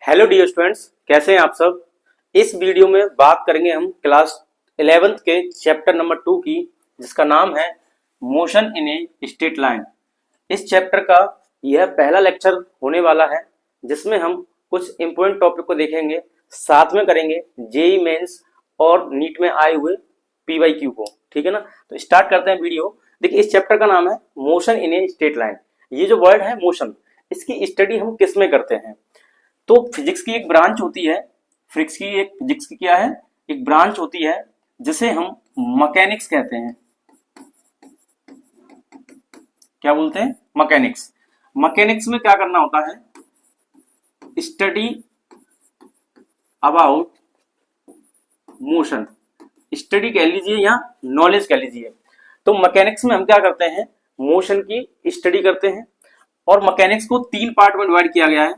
Hello dear students, कैसे हैं आप सब। इस वीडियो में बात करेंगे हम क्लास 11th के चैप्टर नंबर 2 की, जिसका नाम है motion in a straight line. इस चैप्टर का यह पहला लेक्चर होने वाला है, जिसमें हम कुछ इंपॉर्टेंट टॉपिक को देखेंगे, साथ में करेंगे जेई मेंस और नीट में आए हुए पीवाईक्यू को। ठीक है ना, तो स्टार्ट करते हैं वीडियो। देखिए, इस चैप्टर का नाम है motion in a straight line. ये जो वर्ड है मोशन, इसकी स्टडी हम किस में करते हैं? तो फिजिक्स की एक ब्रांच होती है, फिजिक्स की क्या है, एक ब्रांच होती है जिसे हम मैकेनिक्स कहते हैं। क्या बोलते हैं? मैकेनिक्स। मैकेनिक्स में क्या करना होता है? स्टडी अबाउट मोशन, स्टडी कह लीजिए या नॉलेज कह लीजिए। तो मैकेनिक्स में हम क्या करते हैं? मोशन की स्टडी करते हैं। और मैकेनिक्स को 3 पार्ट में डिवाइड किया गया है।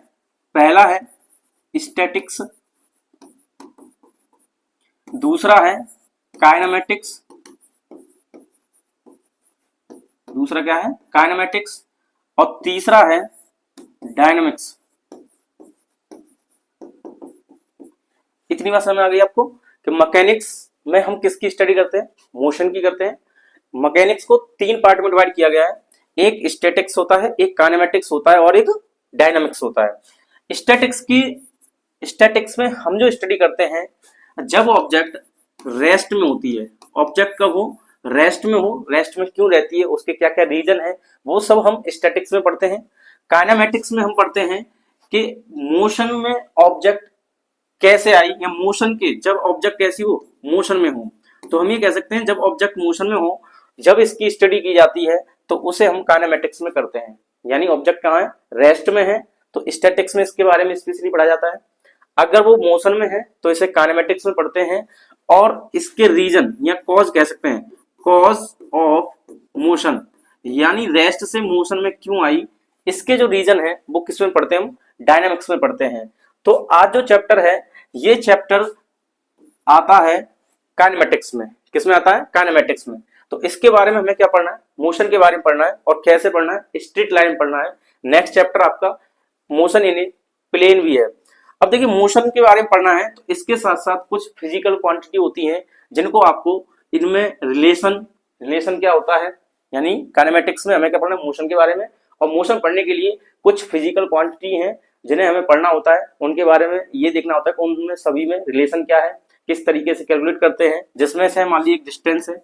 पहला है स्टैटिक्स, दूसरा है काइनेमेटिक्स, दूसरा क्या है? काइनेमेटिक्स, और तीसरा है डायनामिक्स। इतनी बात समझ आ गई आपको कि मैकेनिक्स में हम किसकी स्टडी करते हैं? मोशन की करते हैं। मैकेनिक्स को 3 पार्ट में डिवाइड किया गया है। एक स्टैटिक्स होता है, एक काइनेमेटिक्स होता है और एक डायनामिक्स होता है। स्टैटिक्स में हम जो स्टडी करते हैं, जब ऑब्जेक्ट रेस्ट में होती है। ऑब्जेक्ट कब हो? रेस्ट में हो। रेस्ट में क्यों रहती है, उसके क्या क्या रीजन है, वो सब हम स्टैटिक्स में पढ़ते हैं। काइनेमेटिक्स में हम पढ़ते हैं कि मोशन में ऑब्जेक्ट कैसे आई, या मोशन के जब ऑब्जेक्ट कैसी हो, मोशन में हो। तो हम ये कह सकते हैं जब ऑब्जेक्ट मोशन में हो, जब इसकी स्टडी की जाती है तो उसे हम काइनेमेटिक्स में करते हैं। यानी ऑब्जेक्ट कहाँ है? रेस्ट में है, तो स्टैटिक्स में इसके बारे में स्पेशली पढ़ा जाता है। अगर वो मोशन में है तो इसे काइनेमेटिक्स में पढ़ते हैं। और इसके रीजन या कॉज कह सकते हैं, कॉज ऑफ मोशन, यानी रेस्ट से मोशन में क्यों आई, इसके जो रीजन है वो किस में पढ़ते हैं? हम डायनामिक्स में पढ़ते हैं। तो आज जो चैप्टर है, ये चैप्टर आता है काइनेमेटिक्स में। किस में आता है? काइनेमेटिक्स में। तो इसके बारे में हमें क्या पढ़ना है? मोशन के बारे में पढ़ना है। और कैसे पढ़ना है? स्ट्रेट लाइन पढ़ना है। नेक्स्ट चैप्टर आपका मोशन इन ए प्लेन भी है। अब देखिए, मोशन के बारे में पढ़ना है तो इसके साथ साथ कुछ फिजिकल क्वांटिटी होती हैं, जिनको आपको इनमें रिलेशन क्या होता है, यानी काइनेमेटिक्स में हमें क्या पढ़ना है? मोशन के बारे में। और मोशन पढ़ने के लिए कुछ फिजिकल क्वांटिटी हैं जिन्हें हमें पढ़ना होता है। उनके बारे में ये देखना होता है कि उनमें सभी में रिलेशन क्या है, किस तरीके से कैलकुलेट करते हैं। जिसमें से मान लीजिए एक डिस्टेंस है,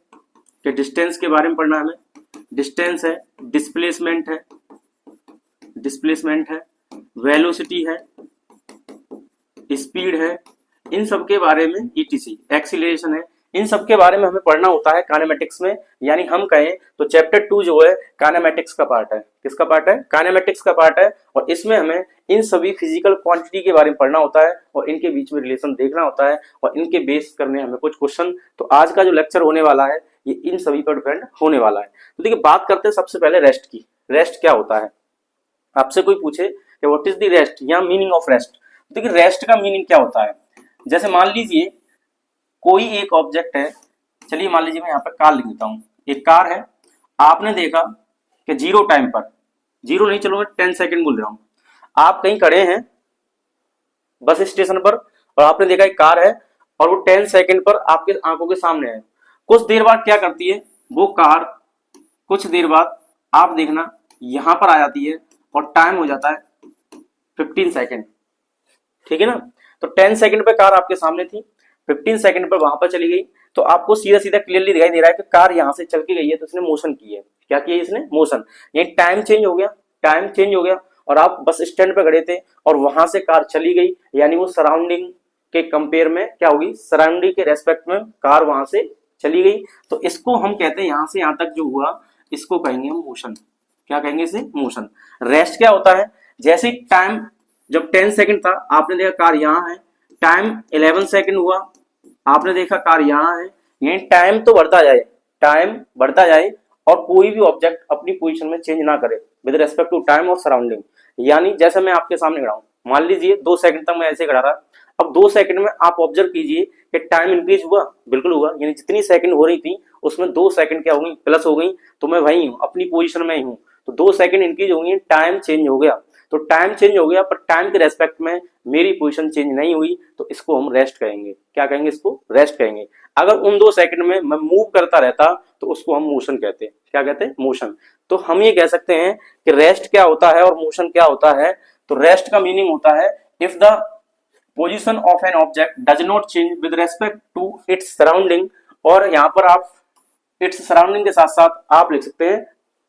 कि डिस्टेंस के बारे में पढ़ना है हमें। डिस्टेंस है, डिस्प्लेसमेंट है, वेलोसिटी है, स्पीड है, इन सब के बारे में, ईटीसी एक्सीलरेशन है, इन सब के बारे में हमें पढ़ना होता है काइनेमेटिक्स में। यानी हम कहें तो चैप्टर 2 जो है काइनेमेटिक्स का पार्ट है। किसका पार्ट है? काइनेमेटिक्स का पार्ट है। और इसमें हमें इन सभी फिजिकल क्वांटिटी के बारे में पढ़ना होता है और इनके बीच में रिलेशन देखना होता है और इनके बेस करने हमें कुछ क्वेश्चन। तो आज का जो लेक्चर होने वाला है ये इन सभी पर डिपेंड होने वाला है। तो देखिए, बात करते हैं सबसे पहले रेस्ट की। रेस्ट क्या होता है? आपसे कोई पूछे कि व्हाट इज द रेस्ट या मीनिंग ऑफ रेस्ट, देखिए रेस्ट का मीनिंग क्या होता है। जैसे मान लीजिए कोई एक ऑब्जेक्ट है, चलिए मान लीजिए मैं यहाँ पर कार लिख देता हूँ। एक कार है, आपने देखा कि 0 टाइम पर, 0 नहीं, चलो मैं 10 सेकंड बोल रहा हूँ। आप कहीं खड़े हैं बस स्टेशन पर और आपने देखा एक कार है और वो 10 सेकंड पर आपके आंखों के सामने है। कुछ देर बाद क्या करती है वो कार, कुछ देर बाद आप देखना यहां पर आ जाती है और टाइम हो जाता है 15 सेकंड। ठीक है ना, तो 10 सेकंड पे कार आपके सामने थी, 15 सेकंड पर वहां पर चली गई। तो आपको सीधा सीधा क्लियरली दिखाई दे रहा है कि कार यहां से चल के गई है, तो इसने मोशन की है। क्या किया इसने? मोशन। ये टाइम चेंज हो गया, टाइम चेंज हो गया। और आप बस स्टैंड पे खड़े थे और वहां से कार चली गई, यानी वो सराउंडिंग के कंपेयर में क्या होगी? सराउंडिंग के रेस्पेक्ट में कार वहां से चली गई। तो इसको हम कहते हैं, यहां से यहां तक जो हुआ इसको कहेंगे हम मोशन। क्या कहेंगे इसे? मोशन। रेस्ट क्या होता है? जैसे टाइम जब 10 सेकंड था, आपने देखा कार यहाँ है, टाइम 11 सेकंड हुआ, आपने देखा कार यहाँ है। यानी टाइम तो बढ़ता जाए, टाइम बढ़ता जाए और कोई भी ऑब्जेक्ट अपनी पोजीशन में चेंज ना करे विद रेस्पेक्ट टू टाइम और सराउंडिंग। यानी जैसे मैं आपके सामने खड़ा हूं, मान लीजिए 2 सेकंड तक मैं ऐसे खड़ा रहा। अब 2 सेकंड में आप ऑब्जर्व कीजिए कि टाइम इंक्रीज हुआ, बिल्कुल हुआ। यानी जितनी सेकंड हो रही थी उसमें 2 सेकंड क्या हो गई? प्लस हो गई। तो मैं वही हूँ, अपनी पोजीशन में ही हूँ। तो 2 सेकंड इंक्रीज हो गई, टाइम चेंज हो गया। तो टाइम चेंज हो गया, पर टाइम के रेस्पेक्ट में मेरी पोजीशन चेंज नहीं हुई तो इसको हम रेस्ट कहेंगे। क्या कहेंगे? इसको रेस्ट कहेंगे। अगर उन 2 सेकंड में मैं मूव करता रहता तो उसको हम मोशन कहते हैं। क्या कहते हैं? मोशन। तो हम ये कह सकते हैं कि रेस्ट क्या होता है और मोशन क्या होता है। तो रेस्ट का मीनिंग होता है if the position of an object does not change with respect to its surrounding, और यहाँ पर आप इट्स सराउंडिंग के साथ साथ आप लिख सकते हैं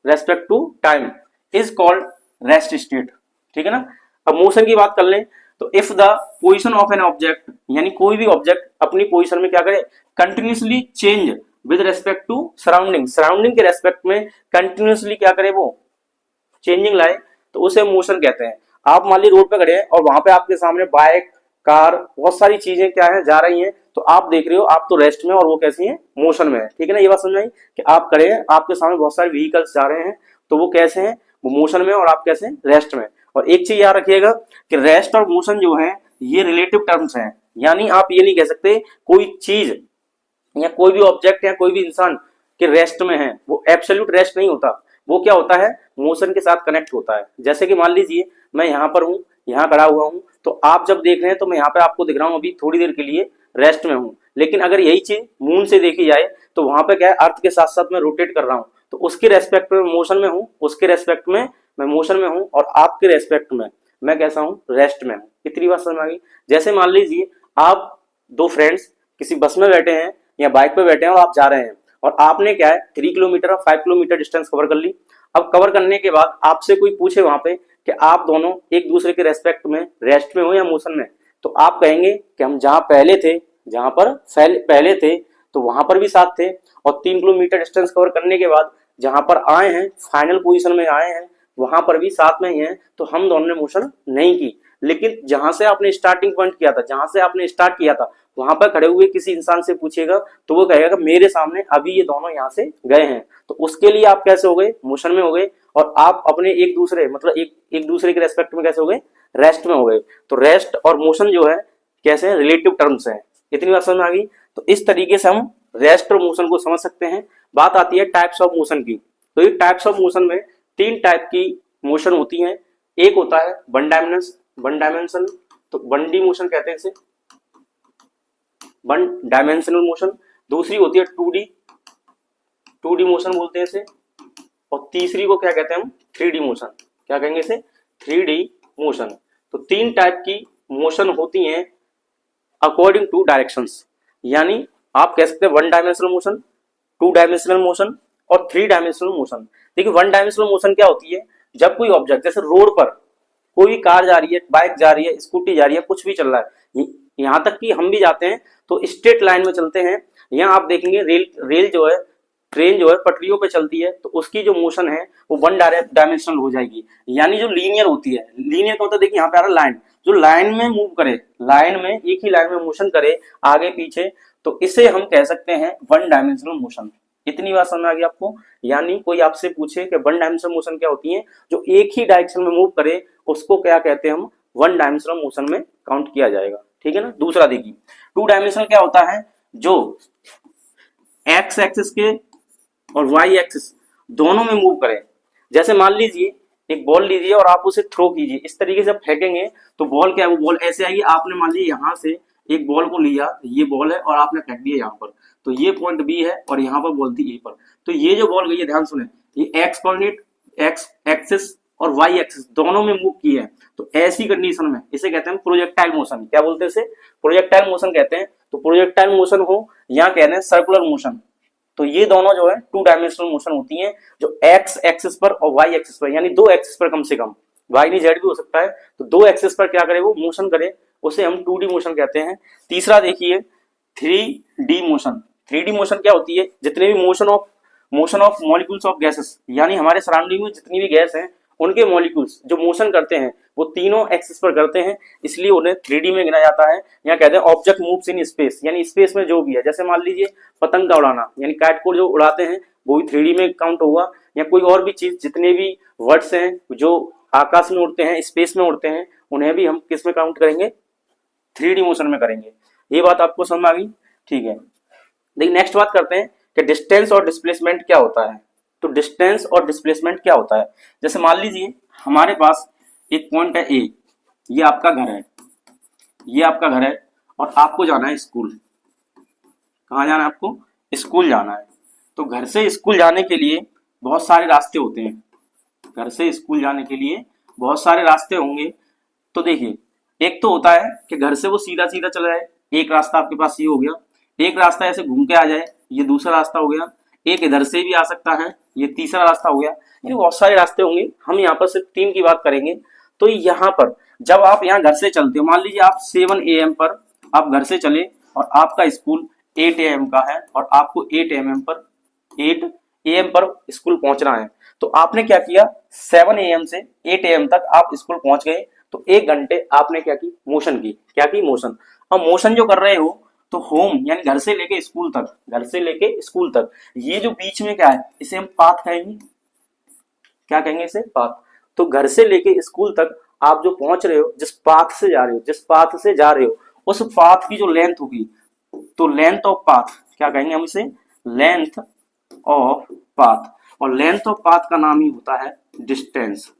respect to time, is called rest state. ठीक है ना। अब मोशन की बात कर लें तो if the position of an object, यानी कोई भी ऑब्जेक्ट अपनी पोजीशन में क्या करे, continuously change with respect to surrounding, surrounding के रेस्पेक्ट में कंटिन्यूसली क्या करे, वो चेंजिंग लाए, तो उसे मोशन कहते हैं। आप मान ली रोड पे खड़े हैं और वहां पे आपके सामने बाइक, कार, बहुत सारी चीजें क्या है, जा रही हैं, तो आप देख रहे हो आप तो रेस्ट में और वो कैसी है, मोशन में है। ठीक है ना। ये बात समझ आई कि आप खड़े हैं, आपके सामने बहुत सारे व्हीकल्स जा रहे हैं, तो वो कैसे हैं, वो मोशन में, और आप कैसे हैं, रेस्ट में। और एक चीज याद रखिएगा कि रेस्ट और मोशन जो है ये रिलेटिव टर्म्स हैं, यानी आप ये नहीं कह सकते कोई चीज या कोई भी ऑब्जेक्ट या कोई भी इंसान के रेस्ट में है, वो एब्सोल्यूट रेस्ट नहीं होता। वो क्या होता है, मोशन के साथ कनेक्ट होता है। जैसे कि मान लीजिए मैं यहाँ पर हूँ, यहाँ खड़ा हुआ हूँ, तो आप जब देख रहे हैं तो मैं यहाँ पे आपको दिख रहा हूँ, अभी थोड़ी देर के लिए रेस्ट में हूँ। लेकिन अगर यही चीज मून से देखी जाए तो वहां पे क्या है, अर्थ के साथ साथ मैं रोटेट कर रहा हूँ, तो उसके रेस्पेक्ट में मोशन में हूँ, उसके रेस्पेक्ट में मैं मोशन में हूँ, और आपके रेस्पेक्ट में मैं कैसा हूँ, रेस्ट में हूँ। इतनी बात समझ आ गई। जैसे मान लीजिए आप 2 फ्रेंड्स किसी बस में बैठे हैं या बाइक पे बैठे हैं और आप जा रहे हैं, और आपने क्या है 3 किलोमीटर और 5 किलोमीटर डिस्टेंस कवर कर ली। अब कवर करने के बाद आपसे कोई पूछे वहां पे कि आप दोनों एक दूसरे के रेस्पेक्ट में रेस्ट में हो या मोशन में, तो आप कहेंगे कि हम जहां पहले थे, जहां पर पहले थे तो वहां पर भी साथ थे, और 3 किलोमीटर डिस्टेंस कवर करने के बाद जहां पर आए हैं, फाइनल पोजीशन में आए हैं, वहां पर भी साथ में ही हैं, तो हम दोनों ने मोशन नहीं की। लेकिन जहां से आपने स्टार्टिंग पॉइंट किया था, जहां से आपने स्टार्ट किया था, वहां पर खड़े हुए किसी इंसान से पूछेगा तो वो कहेगा मेरे सामने अभी ये दोनों यहाँ से गए हैं, तो उसके लिए आप कैसे हो गए, मोशन में हो गए, और आप अपने एक दूसरे मतलब एक दूसरे के रेस्पेक्ट में कैसे हो गए, रेस्ट में हो गए। तो रेस्ट और मोशन जो है कैसे रिलेटिव टर्म्स हैं। इतनी बात समझ में आ गई। तो इस तरीके से हम रेस्ट और मोशन को समझ सकते हैं। बात आती है टाइप्स ऑफ मोशन की। तो ये टाइप्स ऑफ मोशन में 3 टाइप की मोशन होती हैं। एक होता है वन डायमेंशन, तो 1D मोशन कहते हैं इसे, वन डायमेंशनल मोशन। दूसरी होती है 2D मोशन बोलते हैं इसे, और तीसरी को क्या कहते हैं हम, 3D मोशन। क्या कहेंगे इसे, 3D मोशन। तो 3 टाइप की मोशन होती हैं अकॉर्डिंग टू डायरेक्शंस, यानी आप कह सकते हैं 1 डायमेंशनल मोशन, 2 डायमेंशनल मोशन और 3 डायमेंशनल मोशन। देखिए 1 डायमेंशनल मोशन क्या होती है, जब कोई ऑब्जेक्ट, जैसे रोड पर कोई कार जा रही है, बाइक जा रही है, स्कूटी जा रही है, कुछ भी चल रहा है, यहाँ तक कि हम भी जाते हैं तो स्ट्रेट लाइन में चलते हैं। यहाँ आप देखेंगे रेल जो है, ट्रेन जो है पटरियों पे चलती है, तो उसकी जो मोशन है वो 1 डायमेंशनल हो जाएगी, यानी जो लीनियर होती है। लीनियर का मतलब देखिए यहाँ पे आ रहा लाइन, जो लाइन में मूव करे, लाइन में एक ही लाइन में मोशन करे आगे पीछे, तो इसे हम कह सकते हैं 1 डायमेंशनल मोशन। इतनी बात समझ आ गई आपको। यानी कोई आपसे पूछे कि 1 डायमेंशनल मोशन क्या होती है, जो एक ही डायरेक्शन में मूव करे, उसको क्या कहते हैं हम, 1 डायमेंशनल मोशन में काउंट किया जाएगा। ठीक है ना। दूसरा देखिए 2 डायमेंशनल क्या होता है, जो एक्स एक्सिस के और वाई एक्सिस दोनों में मूव करे। जैसे मान लीजिए एक बॉल लीजिए और आप उसे थ्रो कीजिए, इस तरीके से आप फेंकेंगे तो बॉल क्या है, वो बॉल ऐसे आएगी। आपने मान लीजिए यहाँ से एक बॉल को लिया, ये बॉल है, और आपने फेंक दिया यहाँ पर, तो ये पॉइंट बी है और यहाँ पर बॉल थी ए पर, तो ये जो बॉल गई है, ध्यान सुने, ये एक्स कोऑर्डिनेट, एक्स एक्सिस और वाई एक्सिस दोनों में मूव की है। तो ऐसी कंडीशन में इसे कहते हैं प्रोजेक्टाइल मोशन। क्या बोलते हैं इसे, प्रोजेक्टाइल मोशन कहते हैं। तो प्रोजेक्टाइल मोशन हो या कहते हैं सर्कुलर मोशन, तो ये दोनों जो है 2 डायमेंशनल मोशन होती हैं, जो एक्स एक्सिस पर और वाई एक्सिस पर, यानी 2 एक्सिस पर, कम से कम वाई नहीं जेड भी हो सकता है, तो 2 एक्सिस पर क्या करे, वो मोशन करे, उसे हम 2D मोशन कहते हैं। तीसरा देखिए 3D मोशन। 3D मोशन क्या होती है, जितने भी motion of molecules of gases, यानी हमारे सराउंडिंग में जितनी भी गैस हैं उनके मॉलिक्यूल्स जो मोशन करते हैं वो तीनों एक्सिस पर करते हैं, इसलिए उन्हें 3D में गिना जाता है। या कहते हैं ऑब्जेक्ट मूव्स इन स्पेस, यानी स्पेस में जो भी है, जैसे मान लीजिए पतंग का उड़ाना, यानी काइट को जो उड़ाते हैं वो भी 3D में काउंट होगा। या कोई और भी चीज, जितने भी वर्ड्स हैं जो आकाश में उड़ते हैं, स्पेस में उड़ते हैं, उन्हें भी हम किस में काउंट करेंगे, 3D मोशन में करेंगे। ये बात आपको समझ में आ गई। ठीक है, देखिए नेक्स्ट बात करते हैं कि डिस्टेंस और डिस्प्लेसमेंट क्या होता है। तो डिस्टेंस और डिस्प्लेसमेंट क्या होता है, जैसे मान लीजिए हमारे पास एक पॉइंट है ए, ये आपका घर है, ये आपका घर है और आपको जाना है स्कूल। कहाँ जाना है आपको? स्कूल जाना है। तो घर से स्कूल जाने के लिए बहुत सारे रास्ते होते हैं। घर से स्कूल जाने के लिए बहुत सारे रास्ते होंगे। तो देखिए, एक तो होता है कि घर से वो सीधा सीधा चला जाए, एक रास्ता आपके पास ये हो गया। एक रास्ता ऐसे घूम के आ जाए, ये दूसरा रास्ता हो गया। एक इधर से भी आ सकता है, ये तीसरा रास्ता हो गया। ये बहुत सारे रास्ते होंगे, हम यहाँ पर सिर्फ 3 की बात करेंगे। तो यहाँ पर जब आप यहाँ घर से चलते हो, मान लीजिए आप 7 AM पर आप घर से चले और आपका स्कूल 8 AM का है और आपको 8 AM पर स्कूल पहुंचना है। तो आपने क्या किया, 7 AM से 8 AM तक आप स्कूल पहुंच गए। तो 1 घंटे आपने क्या की, मोशन की। क्या की? मोशन। अब मोशन जो कर रहे हो, तो होम यानी घर से लेके स्कूल तक, घर से लेके स्कूल तक, ये जो बीच में क्या है, इसे हम पाथ कहेंगे। क्या कहेंगे इसे? पाथ। तो घर से लेके स्कूल तक आप जो पहुंच रहे हो, जिस पाथ से जा रहे हो, जिस पाथ से जा रहे हो, उस पाथ की जो लेंथ होगी, तो लेंथ ऑफ पाथ क्या कहेंगे हम इसे? Length of path. और लेंथ ऑफ पाथ का नाम ही होता है डिस्टेंस।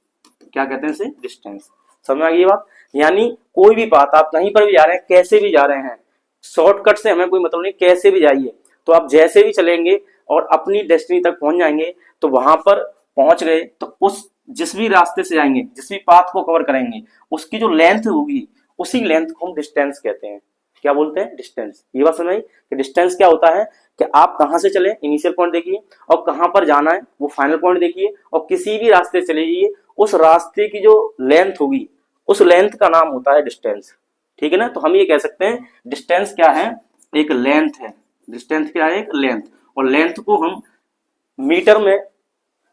क्या कहते हैं इसे? डिस्टेंस। समझ आ गई ये बात? यानी कोई भी पाथ, आप कहीं पर भी जा रहे हैं, कैसे भी जा रहे हैं, शॉर्टकट से हमें कोई मतलब नहीं, कैसे भी जाइए, तो आप जैसे भी चलेंगे और अपनी डेस्टिनी तक पहुंच जाएंगे। तो वहां पर पहुंच गए तो उस जिस भी रास्ते से जाएंगे, जिस भी पाथ को कवर करेंगे, उसकी जो लेंथ होगी, उसी लेंथ को हम डिस्टेंस कहते हैं। क्या बोलते हैं? डिस्टेंस। ये बात समझ आई कि डिस्टेंस क्या होता है, कि आप कहां से चले, इनिशियल पॉइंट देखिए, और कहां पर जाना है वो फाइनल पॉइंट देखिए, और किसी भी रास्ते से चले जाइए, उस रास्ते की जो लेंथ होगी, उस लेंथ का नाम होता है डिस्टेंस। ठीक है ना? तो हम ये कह सकते हैं डिस्टेंस क्या है? एक लेंथ है। डिस्टेंस क्या है? एक लेंथ। और लेंथ को हम मीटर में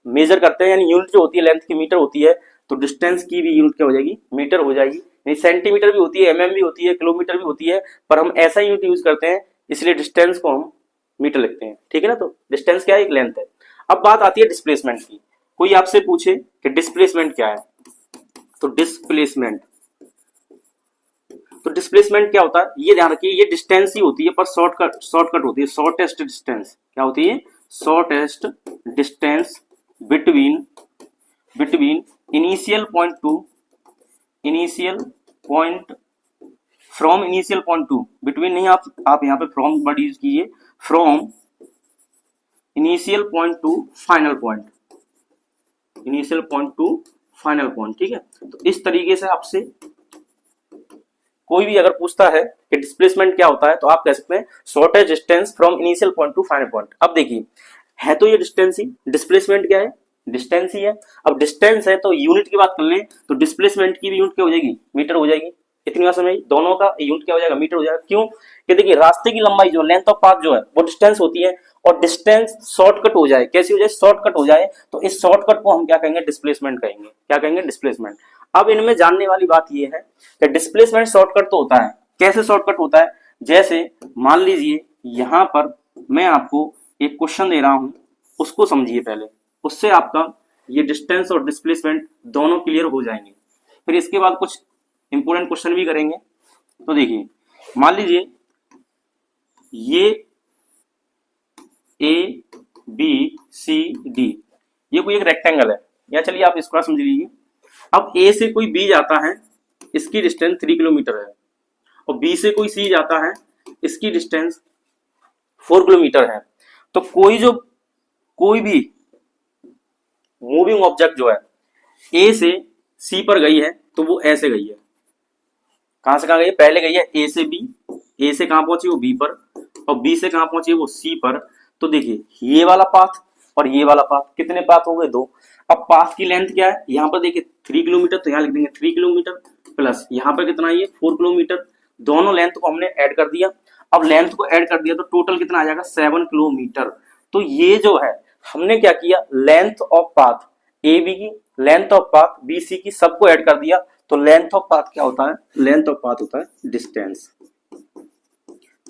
मेजर करते हैं, यानी यूनिट जो होती है लेंथ की मीटर होती है। तो डिस्टेंस की भी यूनिट क्या हो जाएगी? मीटर हो जाएगी। यानी सेंटीमीटर भी होती है, mm भी होती है, किलोमीटर भी होती है, पर हम ऐसा यूनिट यूज करते हैं, इसलिए डिस्टेंस को हम मीटर लिखते हैं। ठीक है ना? तो डिस्टेंस क्या है? एक लेंथ है। अब बात आती है डिस्प्लेसमेंट की। कोई आपसे पूछे कि डिस्प्लेसमेंट क्या है, तो डिस्प्लेसमेंट क्या होता है, ये ध्यान रखिए, ये डिस्टेंस ही होती है, पर शॉर्टकट होती है, शॉर्टेस्ट डिस्टेंस। क्या होती है? Shortest distance between initial point two between नहीं, आप यहाँ पे फ्रॉम वर्ड यूज कीजिए, from initial point two final point, initial point two final point. ठीक है? तो इस तरीके से आपसे कोई भी अगर पूछता है कि डिस्प्लेसमेंट क्या होता है, तो आप कह सकते हैं shortest distance from initial point two final point. अब देखिए, है तो ये डिस्टेंस ही, डिस्प्लेसमेंट क्या है? डिस्टेंस ही है। अब डिस्टेंस है तो यूनिट की बात कर लें, तो डिस्प्लेसमेंट की भी यूनिट क्या हो जाएगी? मीटर हो जाएगी। इतनी बात समझ, दोनों का यूनिट क्या हो जाएगा? मीटर हो जाएगा। क्यों? कि देखिए, रास्ते की लंबाई जो लेंथ ऑफ पाथ जो है वो डिस्टेंस होती है, और डिस्टेंस शॉर्टकट हो जाए, कैसी हो जाए? शॉर्टकट हो जाए, तो इस शॉर्टकट को हम क्या कहेंगे? डिस्प्लेसमेंट कहेंगे। क्या कहेंगे? डिस्प्लेसमेंट। अब इनमें जानने वाली बात यह है कि डिस्प्लेसमेंट शॉर्टकट तो होता है, कैसे शॉर्टकट होता है? जैसे मान लीजिए यहां पर मैं आपको एक क्वेश्चन दे रहा हूं, उसको समझिए पहले, उससे आपका ये डिस्टेंस और डिस्प्लेसमेंट दोनों क्लियर हो जाएंगे। फिर इसके बाद कुछ इंपोर्टेंट क्वेश्चन भी करेंगे। तो देखिए, मान लीजिए ये ए बी सी डी, ये कोई एक रेक्टेंगल है, या चलिए आप इसको समझ लीजिए। अब ए से कोई बी जाता है, इसकी डिस्टेंस 3 किलोमीटर है, और बी से कोई सी जाता है, इसकी डिस्टेंस 4 किलोमीटर है। तो कोई भी मूविंग ऑब्जेक्ट जो है ए से सी पर गई है, तो वो ऐसे गई है। कहां से कहां गई है? पहले गई है ए से बी, ए से कहां पहुंची? वो बी पर, और बी से कहां पहुंची? वो सी पर। तो देखिए, ये वाला पाथ और ये वाला पाथ, कितने पाथ हो गए? 2। अब पाथ की लेंथ क्या है? यहां पर देखिए 3 किलोमीटर, तो यहां लिख देंगे 3 किलोमीटर प्लस यहां पर कितना है? 4 किलोमीटर। दोनों लेंथ को हमने ऐड कर दिया। अब लेंथ को ऐड कर दिया तो टोटल कितना आ जाएगा? 7 किलोमीटर। तो ये जो है, हमने क्या किया? Length of path A B की, length of path B C की, सबको ऐड कर दिया। तो लेंथ ऑफ पाथ क्या होता है? लेंथ ऑफ पाथ होता है डिस्टेंस।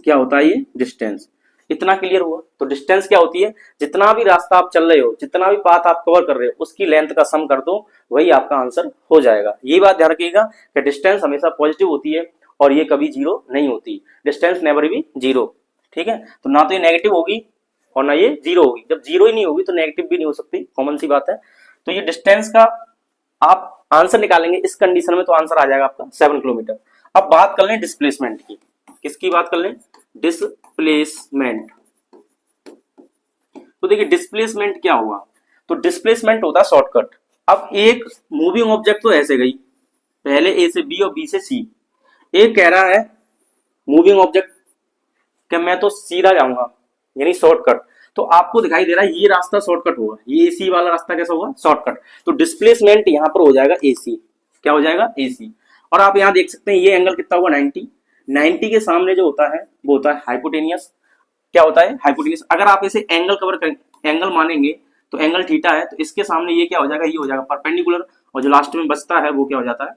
क्या होता है? ये डिस्टेंस। इतना क्लियर हुआ? तो डिस्टेंस क्या होती है? जितना भी रास्ता आप चल रहे हो, जितना भी पाथ आप कवर कर रहे हो, उसकी लेंथ का सम कर दो, वही आपका आंसर हो जाएगा। ये बात ध्यान रखिएगा कि डिस्टेंस हमेशा पॉजिटिव होती है और ये कभी जीरो नहीं होती। Distance never be zero. ठीक है? तो ना तो ये नेगेटिव होगी और ना ये जीरो होगी। जब जीरो ही नहीं होगी तो नेगेटिव भी नहीं हो सकती, कॉमन सी बात है। तो ये डिस्टेंस का आप आंसर निकालेंगे इस कंडीशन में, तो आंसर आ जाएगा आपका 7 किलोमीटर। अब बात कर लें डिस्प्लेसमेंट की। किसकी बात कर लें? डिस्प्लेसमेंट। तो देखिए डिस्प्लेसमेंट क्या हुआ, तो डिस्प्लेसमेंट होता है शॉर्टकट। अब एक मूविंग ऑब्जेक्ट तो ऐसे गई, पहले ए से बी और बी से सी। एक कह रहा है मूविंग ऑब्जेक्ट कि मैं तो सीधा जाऊंगा यानी शॉर्टकट, तो आपको दिखाई दे रहा है ये रास्ता शॉर्टकट होगा, ये एसी वाला रास्ता कैसा होगा? शॉर्टकट। तो डिस्प्लेसमेंट यहां पर हो जाएगा एसी। क्या हो जाएगा? एसी। और आप यहां देख सकते हैं ये एंगल कितना होगा? 90। 90 के सामने जो होता है वो होता है हाइपोटेनियस। क्या होता है? हाइपोटेनियस। अगर आप इसे एंगल कवर कर एंगल मानेंगे तो एंगल थीटा है, तो इसके सामने ये क्या हो जाएगा? ये हो जाएगा परपेंडिकुलर, और जो लास्ट में बचता है वो क्या हो जाता है?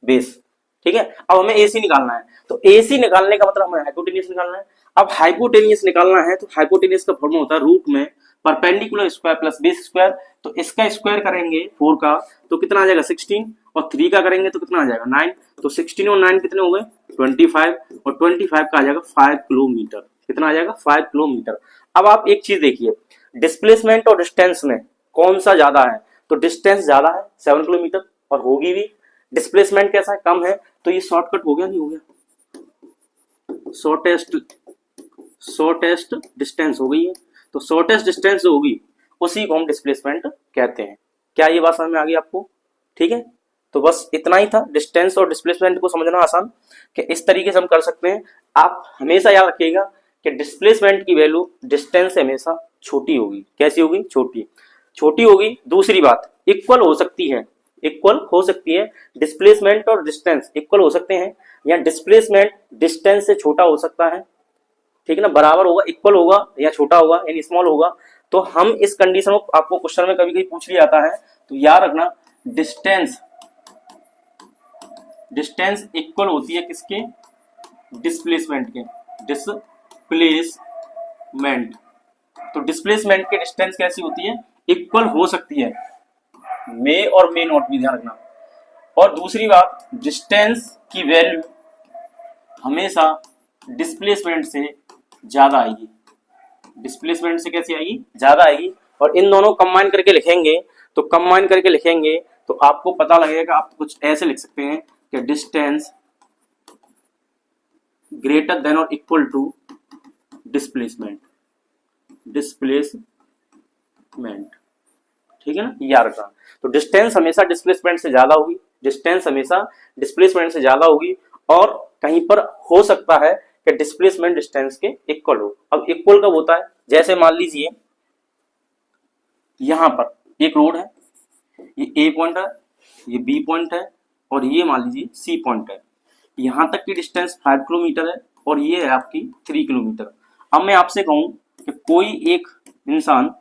बेस। ठीक है। अब हमें एसी निकालना है, तो एसी निकालने का मतलब हमें हाइपोटेनियस निकालना है। अब हाइपोटेनियस निकालना है तो हाइपोटेनियस का फॉर्मूला होता है रूट में perpendicular square plus base square. तो इसका स्क्वायर करेंगे 4 का तो कितना आ जाएगा? 16, और 3 का करेंगे तो कितना आ जाएगा? 9। तो 16 और 9 कितने हो गए? 25, और 25 का आ जाएगा 5 किलोमीटर। कितना आ जाएगा? 5 किलोमीटर। अब आप एक चीज देखिए, डिस्प्लेसमेंट और डिस्टेंस में कौन सा ज्यादा है? तो डिस्टेंस ज्यादा है 7 किलोमीटर, और होगी भी। डिस्प्लेसमेंट कैसा है? कम है, तो ये शॉर्टकट हो गया नहीं हो गया? शॉर्टेस्ट डिस्टेंस हो गई है। तो शॉर्टेस्ट डिस्टेंस जो होगी उसी को हम डिस्प्लेसमेंट कहते हैं। क्या ये बात समझ में आ गई आपको? ठीक है। तो बस इतना ही था, डिस्टेंस और डिस्प्लेसमेंट को समझना आसान कि इस तरीके से हम कर सकते हैं। आप हमेशा याद रखिएगा कि डिस्प्लेसमेंट की वैल्यू डिस्टेंस से हमेशा छोटी होगी। कैसी होगी? छोटी। छोटी होगी। दूसरी बात, इक्वल हो सकती है, इक्वल हो सकती है। डिस्प्लेसमेंट और डिस्टेंस इक्वल हो सकते हैं, या डिस्प्लेसमेंट डिस्टेंस से छोटा हो सकता है। ठीक है ना? बराबर होगा, इक्वल होगा, या छोटा होगा यानी स्मॉल होगा। तो हम इस कंडीशन को आपको क्वेश्चन में कभी कभी पूछ लिया जाता है, तो याद रखना डिस्टेंस इक्वल होती है किसके? डिस्प्लेसमेंट के। डिस्प्लेसमेंट। तो डिस्प्लेसमेंट के डिस्टेंस कैसी होती है? इक्वल हो सकती है। मे और मे नॉट भी ध्यान रखना। और दूसरी बात, डिस्टेंस की वैल्यू हमेशा डिस्प्लेसमेंट से ज्यादा आएगी। डिस्प्लेसमेंट से कैसी आएगी? ज्यादा आएगी। और इन दोनों कंबाइन करके लिखेंगे, तो कंबाइन करके लिखेंगे तो आपको पता लगेगा। आप कुछ ऐसे लिख सकते हैं कि डिस्टेंस ग्रेटर देन और इक्वल टू डिस्प्लेसमेंट। ठीक है ना? याद रखना। तो डिस्टेंस हमेशा डिस्प्लेसमेंट से ज्यादा होगी, डिस्टेंस हमेशा डिस्प्लेसमेंट से ज्यादा होगी, और कहीं पर हो सकता है कि डिस्प्लेसमेंट डिस्टेंस के इक्वल हो। अब इक्वल कब होता है? जैसे मान लीजिए यहां पर एक रोड है, ये ए पॉइंट है, ये बी पॉइंट है, और ये मान लीजिए सी पॉइंट है। यहां तक की डिस्टेंस 5 किलोमीटर है, और ये है आपकी 3 किलोमीटर। अब मैं आपसे कहूं कि कोई एक इंसान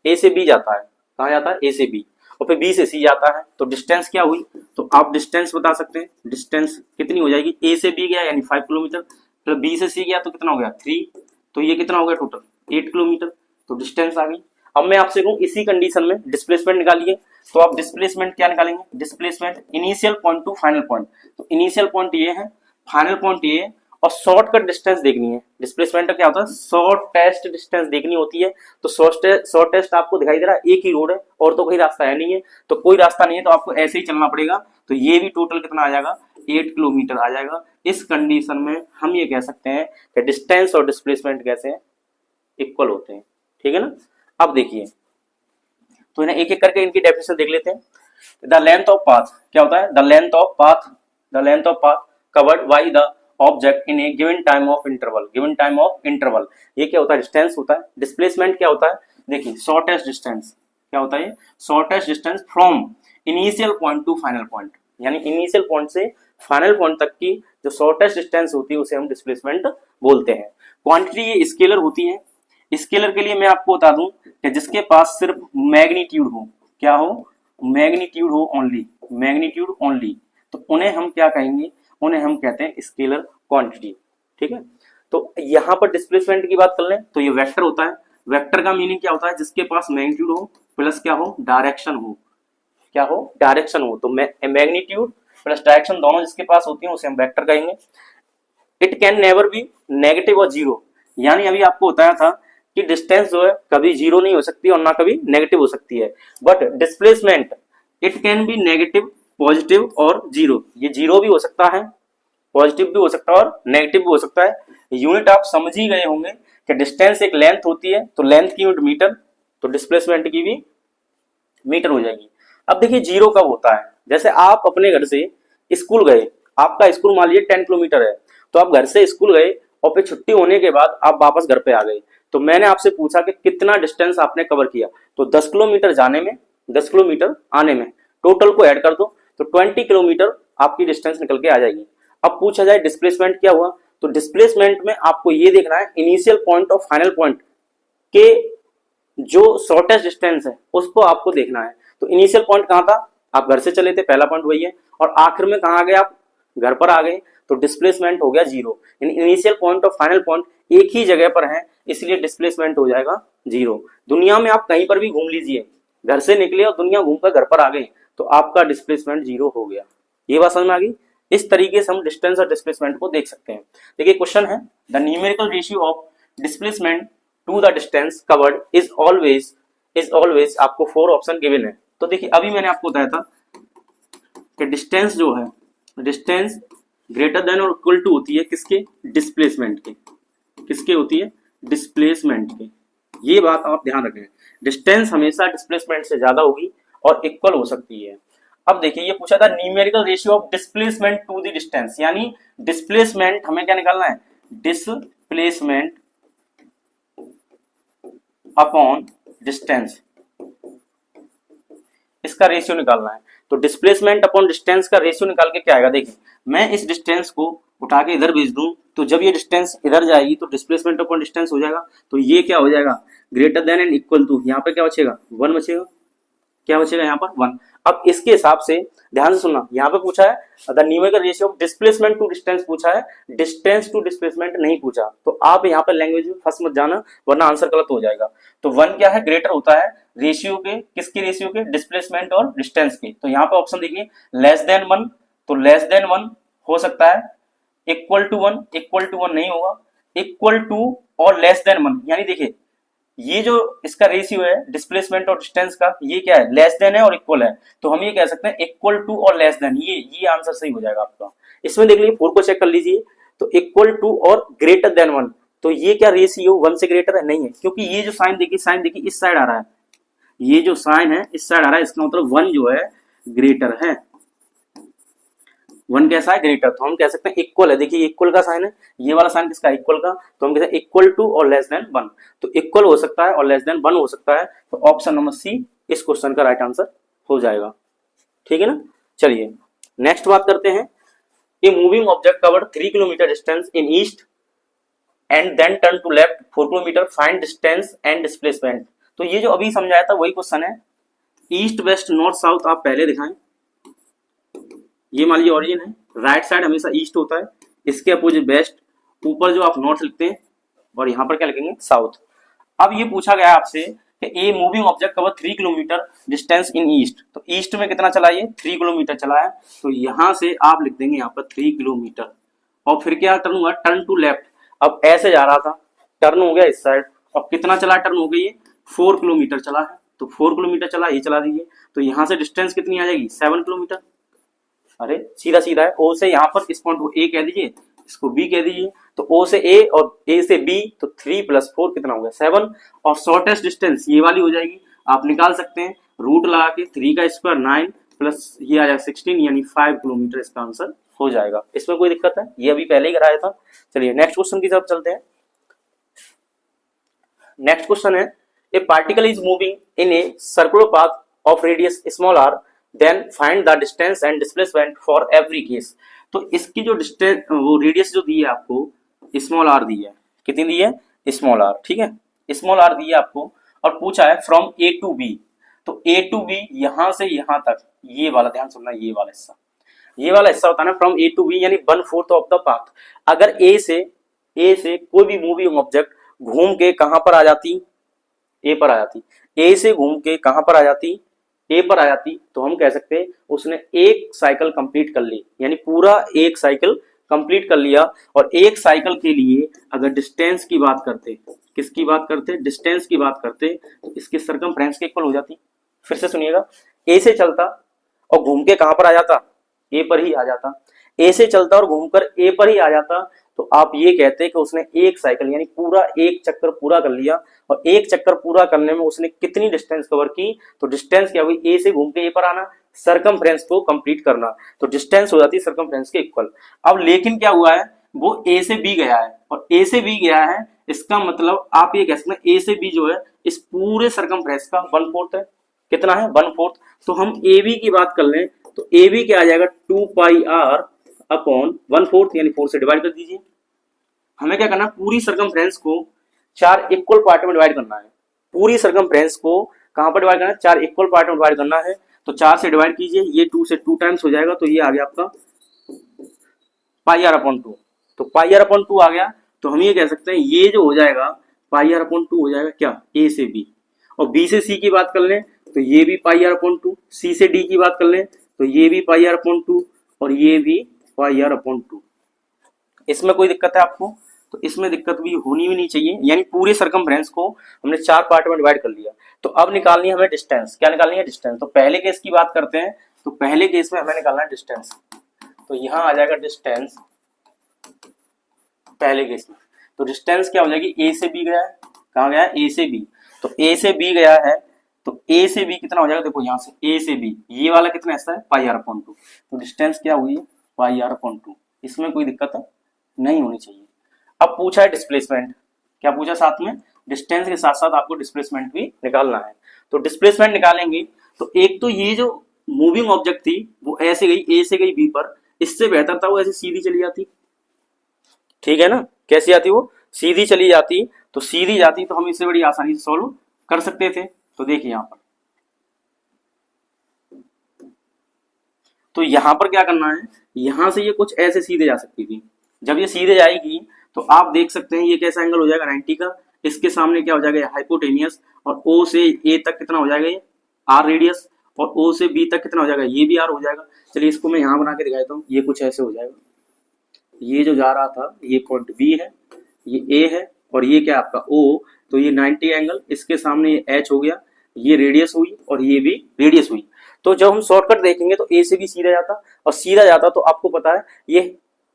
ए से बी जाता है, कहाँ जाता है? ए से बी, और फिर बी से सी जाता है, तो डिस्टेंस क्या हुई? तो आप डिस्टेंस बता सकते हैं, डिस्टेंस कितनी हो जाएगी? ए से बी गया यानी 5 किलोमीटर, फिर बी से सी गया तो कितना हो गया? 3, तो ये कितना हो गया टोटल? 8 किलोमीटर। तो डिस्टेंस आ गई। अब मैं आपसे कहूं इसी कंडीशन में डिस्प्लेसमेंट निकालिए, तो आप डिस्प्लेसमेंट क्या निकालेंगे? Displacement initial point two final point. तो इनिशियल पॉइंट ये है, फाइनल पॉइंट ये है, और शॉर्टकट डिस्टेंस देखनी है। डिस्प्लेसमेंट का क्या होता है? शॉर्टेस्ट डिस्टेंस देखनी होती है। तो शॉर्टेस्ट आपको दिखाई दे रहा है, एक ही रोड है, और तो कोई रास्ता है नहीं है, तो कोई रास्ता नहीं है, तो आपको ऐसे ही चलना पड़ेगा। तो ये भी टोटल कितना आ जाएगा? 8 किलोमीटर आ जाएगा। इस कंडीशन में हम ये कह सकते हैं कि डिस्टेंस और डिस्प्लेसमेंट कैसे हैं? इक्वल होते हैं। ठीक है ना? अब देखिए, तो इन्हें एक एक करके इनकी डेफिनेशन देख लेते हैं। द लेंथ ऑफ पाथ क्या होता है? The length of path covered by the object in A given time of interval. ये क्या होता है? डिस्टेंस होता है। डिस्प्लेसमेंट क्या होता है? देखिए, शॉर्टेस्ट डिस्टेंस क्या होता है? Shortest distance from initial point two final point, यानी इनिशियल पॉइंट से फाइनल पॉइंट तक की जो शॉर्टेस्ट डिस्टेंस होती है उसे हम डिस्प्लेसमेंट बोलते हैं। क्वांटिटी ये स्केलर होती है। स्केलर के लिए मैं आपको बता दूं कि जिसके पास सिर्फ मैग्नीट्यूड हो, क्या हो? मैग्नीट्यूड हो ओनली, तो उन्हें हम क्या कहेंगे? उन्हें हम कहते हैं स्केलर क्वांटिटी। ठीक है। तो यहां पर डिस्प्लेसमेंट की बात कर लें तो ये वेक्टर होता है। वेक्टर का मीनिंग क्या होता है? जिसके पास मैग्नीट्यूड हो प्लस क्या हो? डायरेक्शन हो। क्या हो? डायरेक्शन हो। तो मैग्नीट्यूड प्लस डायरेक्शन दोनों जिसके पास होती है उसे हम वेक्टर कहेंगे। It can never be negative और जीरो, यानी अभी आपको बताया था कि डिस्टेंस जो है कभी जीरो नहीं हो सकती और ना कभी नेगेटिव हो सकती है। But displacement it can be negative, positive और जीरो। ये जीरो भी हो सकता है, पॉजिटिव भी हो सकता है और नेगेटिव भी हो सकता है। यूनिट आप समझ ही गए होंगे कि डिस्टेंस एक लेंथ होती है, तो लेंथ की यूनिट मीटर, तो डिस्प्लेसमेंट की भी मीटर हो जाएगी। अब देखिए जीरो कब होता है, जैसे आप अपने घर से स्कूल गए, आपका स्कूल मान लीजिए 10 किलोमीटर है, तो आप घर से स्कूल गए और फिर छुट्टी होने के बाद आप वापस घर पे आ गए, तो मैंने आपसे पूछा कि कितना डिस्टेंस आपने कवर किया, तो 10 किलोमीटर जाने में, 10 किलोमीटर आने में, टोटल को ऐड कर दो तो 20 किलोमीटर आपकी डिस्टेंस निकल के आ जाएगी। अब पूछा जाए डिस्प्लेसमेंट क्या हुआ, तो डिस्प्लेसमेंट में आपको ये देखना है इनिशियल पॉइंट और फाइनल पॉइंट के जो शॉर्टेस्ट डिस्टेंस है उसको आपको देखना है। तो इनिशियल पॉइंट कहाँ था, आप घर से चले थे, पहला पॉइंट वही है, और आखिर में कहाँ आ गए, आप घर पर आ गए, तो डिस्प्लेसमेंट हो गया जीरो। इनिशियल पॉइंट और फाइनल पॉइंट एक ही जगह पर है, इसलिए डिस्प्लेसमेंट हो जाएगा जीरो। दुनिया में आप कहीं पर भी घूम लीजिए, घर से निकले और दुनिया घूमकर घर पर आ गए, तो आपका डिस्प्लेसमेंट जीरो हो गया। ये बात समझ में आ गई। इस तरीके से हम डिस्टेंस और डिस्प्लेसमेंट को देख सकते हैं। देखिए क्वेश्चन है, the numerical ratio of displacement to the distance covered is always आपको 4 ऑप्शन गिवन है। तो देखिए अभी मैंने आपको बताया था कि डिस्टेंस जो है, डिस्टेंस ग्रेटर देन और इक्वल टू होती है किसके, डिस्प्लेसमेंट के। किसके होती है, डिस्प्लेसमेंट के। ये बात आप ध्यान रखें, डिस्टेंस हमेशा डिस्प्लेसमेंट से ज्यादा होगी और इक्वल हो सकती है। अब देखिए ये पूछा था numerical ratio of displacement to the distance, यानी डिस्प्लेसमेंट हमें क्या निकालना है, डिस्प्लेसमेंट अपॉन डिस्टेंस, इसका रेशियो निकालना है। तो डिस्प्लेसमेंट अपॉन डिस्टेंस का रेशियो निकाल के क्या आएगा, देखिए मैं इस डिस्टेंस को उठा के इधर भेज दूं, तो जब ये डिस्टेंस इधर जाएगी तो डिस्प्लेसमेंट अपॉन डिस्टेंस हो जाएगा, तो ये क्या हो जाएगा, greater than and equal to, यहाँ पे क्या बचेगा, 1 बचेगा। क्या बचेगा यहाँ पर, 1। अब इसके हिसाब से ध्यान से सुनना, यहाँ पे पूछा है the numerical ratio of displacement to distance पूछा है, डिस्टेंस टू डिस्प्लेसमेंट नहीं पूछा। तो आप यहाँ पे लैंग्वेज में फंस मत जाना, वरना आंसर गलत हो जाएगा। तो 1 क्या है, ग्रेटर होता है रेशियो के, किसके रेशियो के, डिस्प्लेसमेंट और डिस्टेंस के। तो यहाँ पे ऑप्शन देखिए लेस देन 1, तो लेस देन 1 हो सकता है, इक्वल टू 1, इक्वल टू 1 नहीं होगा, इक्वल टू और लेस देन 1, यानी देखिए ये जो इसका रेशियो है डिस्प्लेसमेंट और डिस्टेंस का, ये क्या है, लेस देन है और इक्वल है, तो हम ये कह सकते हैं इक्वल टू और लेस देन, ये आंसर सही हो जाएगा आपका। इसमें देख लीजिए 4 को चेक कर लीजिए, तो इक्वल टू और ग्रेटर देन 1, तो ये क्या रेशियो 1 से ग्रेटर है, नहीं है, क्योंकि ये जो साइन देखिए इस साइड आ रहा है, ये जो साइन है इस साइड आ रहा है, इसका मतलब 1 जो है ग्रेटर है, 1 कैसा है, ग्रेटर। तो हम कह सकते हैं इक्वल है, देखिए इक्वल का साइन है, ये वाला साइन किसका, इक्वल का, तो हम कहते हैं इक्वल टू और लेस देन 1, तो इक्वल हो सकता है और लेस देन 1 हो सकता है, तो ऑप्शन नंबर सी इस क्वेश्चन का राइट आंसर हो जाएगा। ठीक है ना। चलिए नेक्स्ट बात करते हैं, a moving object covered 3 kilometre distance in east and then turn to left 4 kilometre, find distance and displacement. तो ये जो अभी समझाया था वही क्वेश्चन है, ईस्ट वेस्ट नॉर्थ साउथ आप पहले दिखाएं, ये मान लीजिए ऑरिजिन है, राइट साइड हमेशा ईस्ट होता है, इसके अपोजिट वेस्ट, ऊपर जो आप नॉर्थ लिखते हैं और यहाँ पर क्या लिखेंगे, साउथ। अब ये पूछा गया आपसे कि a moving object cover 3 kilometre distance in east, तो ईस्ट में कितना चला, ये 3 किलोमीटर चला है, तो यहाँ से आप लिख देंगे यहाँ पर 3 किलोमीटर, और फिर क्या टर्न हुआ, टर्न टू लेफ्ट। अब ऐसे जा रहा था, टर्न हो गया इस साइड, अब कितना चला, टर्न हो गई ये 4 किलोमीटर चला है, तो 4 किलोमीटर चला, ये चला दीजिए, तो यहाँ से डिस्टेंस कितनी आ जाएगी, 7 किलोमीटर। अरे सीधा सीधा है, ओ से यहाँ पर इस पॉइंट को ए कह दीजिए, इसको बी कह दीजिए, तो ओ से ए और ए से बी, तो 3 + 4 कितना हो गया, 7, और शॉर्टेस्ट डिस्टेंस ये वाली हो जाएगी, आप निकाल सकते हैं रूट लगा के, 3 का स्क्वायर 9 प्लस ये आ जाएगा 16, यानी 5 किलोमीटर इसका आंसर हो जाएगा। इसमें कोई दिक्कत है, ये अभी पहले ही कराया था। चलिए नेक्स्ट क्वेश्चन की तरफ चलते हैं। नेक्स्ट क्वेश्चन है, a particle is moving in a circular path of radius small r, then find the distance and displacement for every case. तो इसकी जो डिस्टेंस, वो रेडियस जो दी है आपको, स्मॉल r दी है, कितनी दी है, स्मॉल r, ठीक है, स्मॉल r दी है आपको, और पूछा है फ्रॉम ए टू बी, तो ए टू बी यहां से यहां तक, ये वाला ध्यान सुनना, ये वाला हिस्सा होता है ना फ्रॉम ए टू बी, यानी 1/4 ऑफ द पाथ। अगर ए से कोई भी मूविंग ऑब्जेक्ट घूम के कहां पर आ जाती, ए पर आ जाती, ए से घूम के कहां पर आ जाती, ए पर आ जाती, तो हम कह सकते हैं उसने एक साइकिल कंप्लीट कर ली, यानी पूरा एक साइकिल कंप्लीट कर लिया। और एक साइकिल के लिए अगर डिस्टेंस की बात करते, किसकी बात करते, डिस्टेंस की बात करते, तो इसके सरकमफ्रेंस के इक्वल हो जाती। फिर से सुनिएगा, ए से चलता और घूम के कहां पर आ जाता, ए पर ही आ जाता। ए से चलता और घूमकर ए पर ही आ जाता तो आप ये कहते कि उसने एक साइकिल यानी पूरा एक चक्कर पूरा कर लिया। और एक चक्कर पूरा करने में उसने कितनी डिस्टेंस कवर की, तो डिस्टेंस क्या हुई, ए से घूम के ए पर आना, सरकमफ्रेंस को कंप्लीट करना, तो डिस्टेंस हो जाती है सरकमफ्रेंस के इक्वल। अब लेकिन क्या हुआ है, वो ए से बी गया है और ए से बी गया है, इसका मतलब आप ये कह सकते हैं ए से बी जो है इस पूरे सरकमफ्रेंस का 1/4 है। कितना है, 1/4। तो हम ए बी की बात कर लें तो ए बी क्या आ जाएगा, 2 पाई आर अपॉन 1/4 यानी 4 से डिवाइड कर दीजिए। हमें क्या करना है, पूरी सरकमफ्रेंस को 4 इक्वल पार्ट में डिवाइड करना है। पूरी सरकमफ्रेंस को कहां पर डिवाइड करना है, 4 इक्वल पार्ट में डिवाइड करना है। तो 4 से डिवाइड कीजिए, ये 2 से 2 टाइम्स हो जाएगा तो ये आ गया आपका पाई आर अपॉन 2। तो पाई आर अपॉन 2 आ गया तो हम ये कह सकते हैं ये जो हो जाएगा पाई आर अपॉन 2 हो जाएगा क्या, ए से बी। और बी से सी की बात कर लें तो ये भी पाई आर अपॉन 2, सी से डी की बात कर लें तो ये भी पाई आर अपॉन 2 और ये भी पाई आर अपॉन 2। इसमें कोई दिक्कत है आपको, तो इसमें दिक्कत भी होनी भी नहीं चाहिए। यानी पूरे सरकमफ्रेंस को हमने 4 पार्ट में डिवाइड कर लिया। तो अब निकालनी है हमें डिस्टेंस। क्या निकालनी है, डिस्टेंस। तो पहले केस की बात करते हैं, तो पहले केस में हमें निकालना है डिस्टेंस। तो यहां आ जाएगा डिस्टेंस पहले केस में। तो डिस्टेंस क्या हो जाएगी, ए से बी गया है, कहां गया है, ए से बी। तो ए से बी गया है तो ए से बी कितना हो जाएगा, देखो यहां से ए से बी ये वाला कितना हिस्सा है, पाई आर अपॉन 2। तो डिस्टेंस क्या हुई, पाई आर अपॉन 2। इसमें कोई दिक्कत नहीं होनी चाहिए। अब पूछा है डिस्प्लेसमेंट, क्या पूछा साथ में, डिस्टेंस के साथ साथ आपको डिस्प्लेसमेंट भी निकालना है। तो डिस्प्लेसमेंट निकालेंगे तो एक तो ये जो मूविंग ऑब्जेक्ट थी वो ऐसे गई, ए से गई बी पर, इससे बेहतर था वो ऐसे सीधी चली जाती। ठीक है ना, कैसी आती, वो सीधी चली जाती। तो सीधी जाती तो हम इससे बड़ी आसानी से सॉल्व कर सकते थे। तो देखिए यहां पर, तो यहां पर क्या करना है, यहां से ये कुछ ऐसे सीधे जा सकती थी। जब ये सीधे जाएगी तो आप देख सकते हैं ये कैसा एंगल हो जाएगा, 90 का। इसके सामने क्या हो जाएगा, हाइपोटेनियस। और ओ से ए तक कितना हो जाएगा, ये आर रेडियस। और ओ से बी तक कितना हो जाएगा, ये भी आर हो जाएगा। चलिए इसको मैं यहां बना के दिखाता हूँ। ये कुछ ऐसे हो जाएगा, ये जो जा रहा था ये पॉइंट बी है, ये ए है और ये क्या आपका ओ। तो ये 90 एंगल, इसके सामने ये एच हो गया, ये रेडियस हुई और ये भी रेडियस हुई। तो जब हम शॉर्टकट देखेंगे तो ए से भी सीधा जाता और सीधा जाता तो आपको पता है ये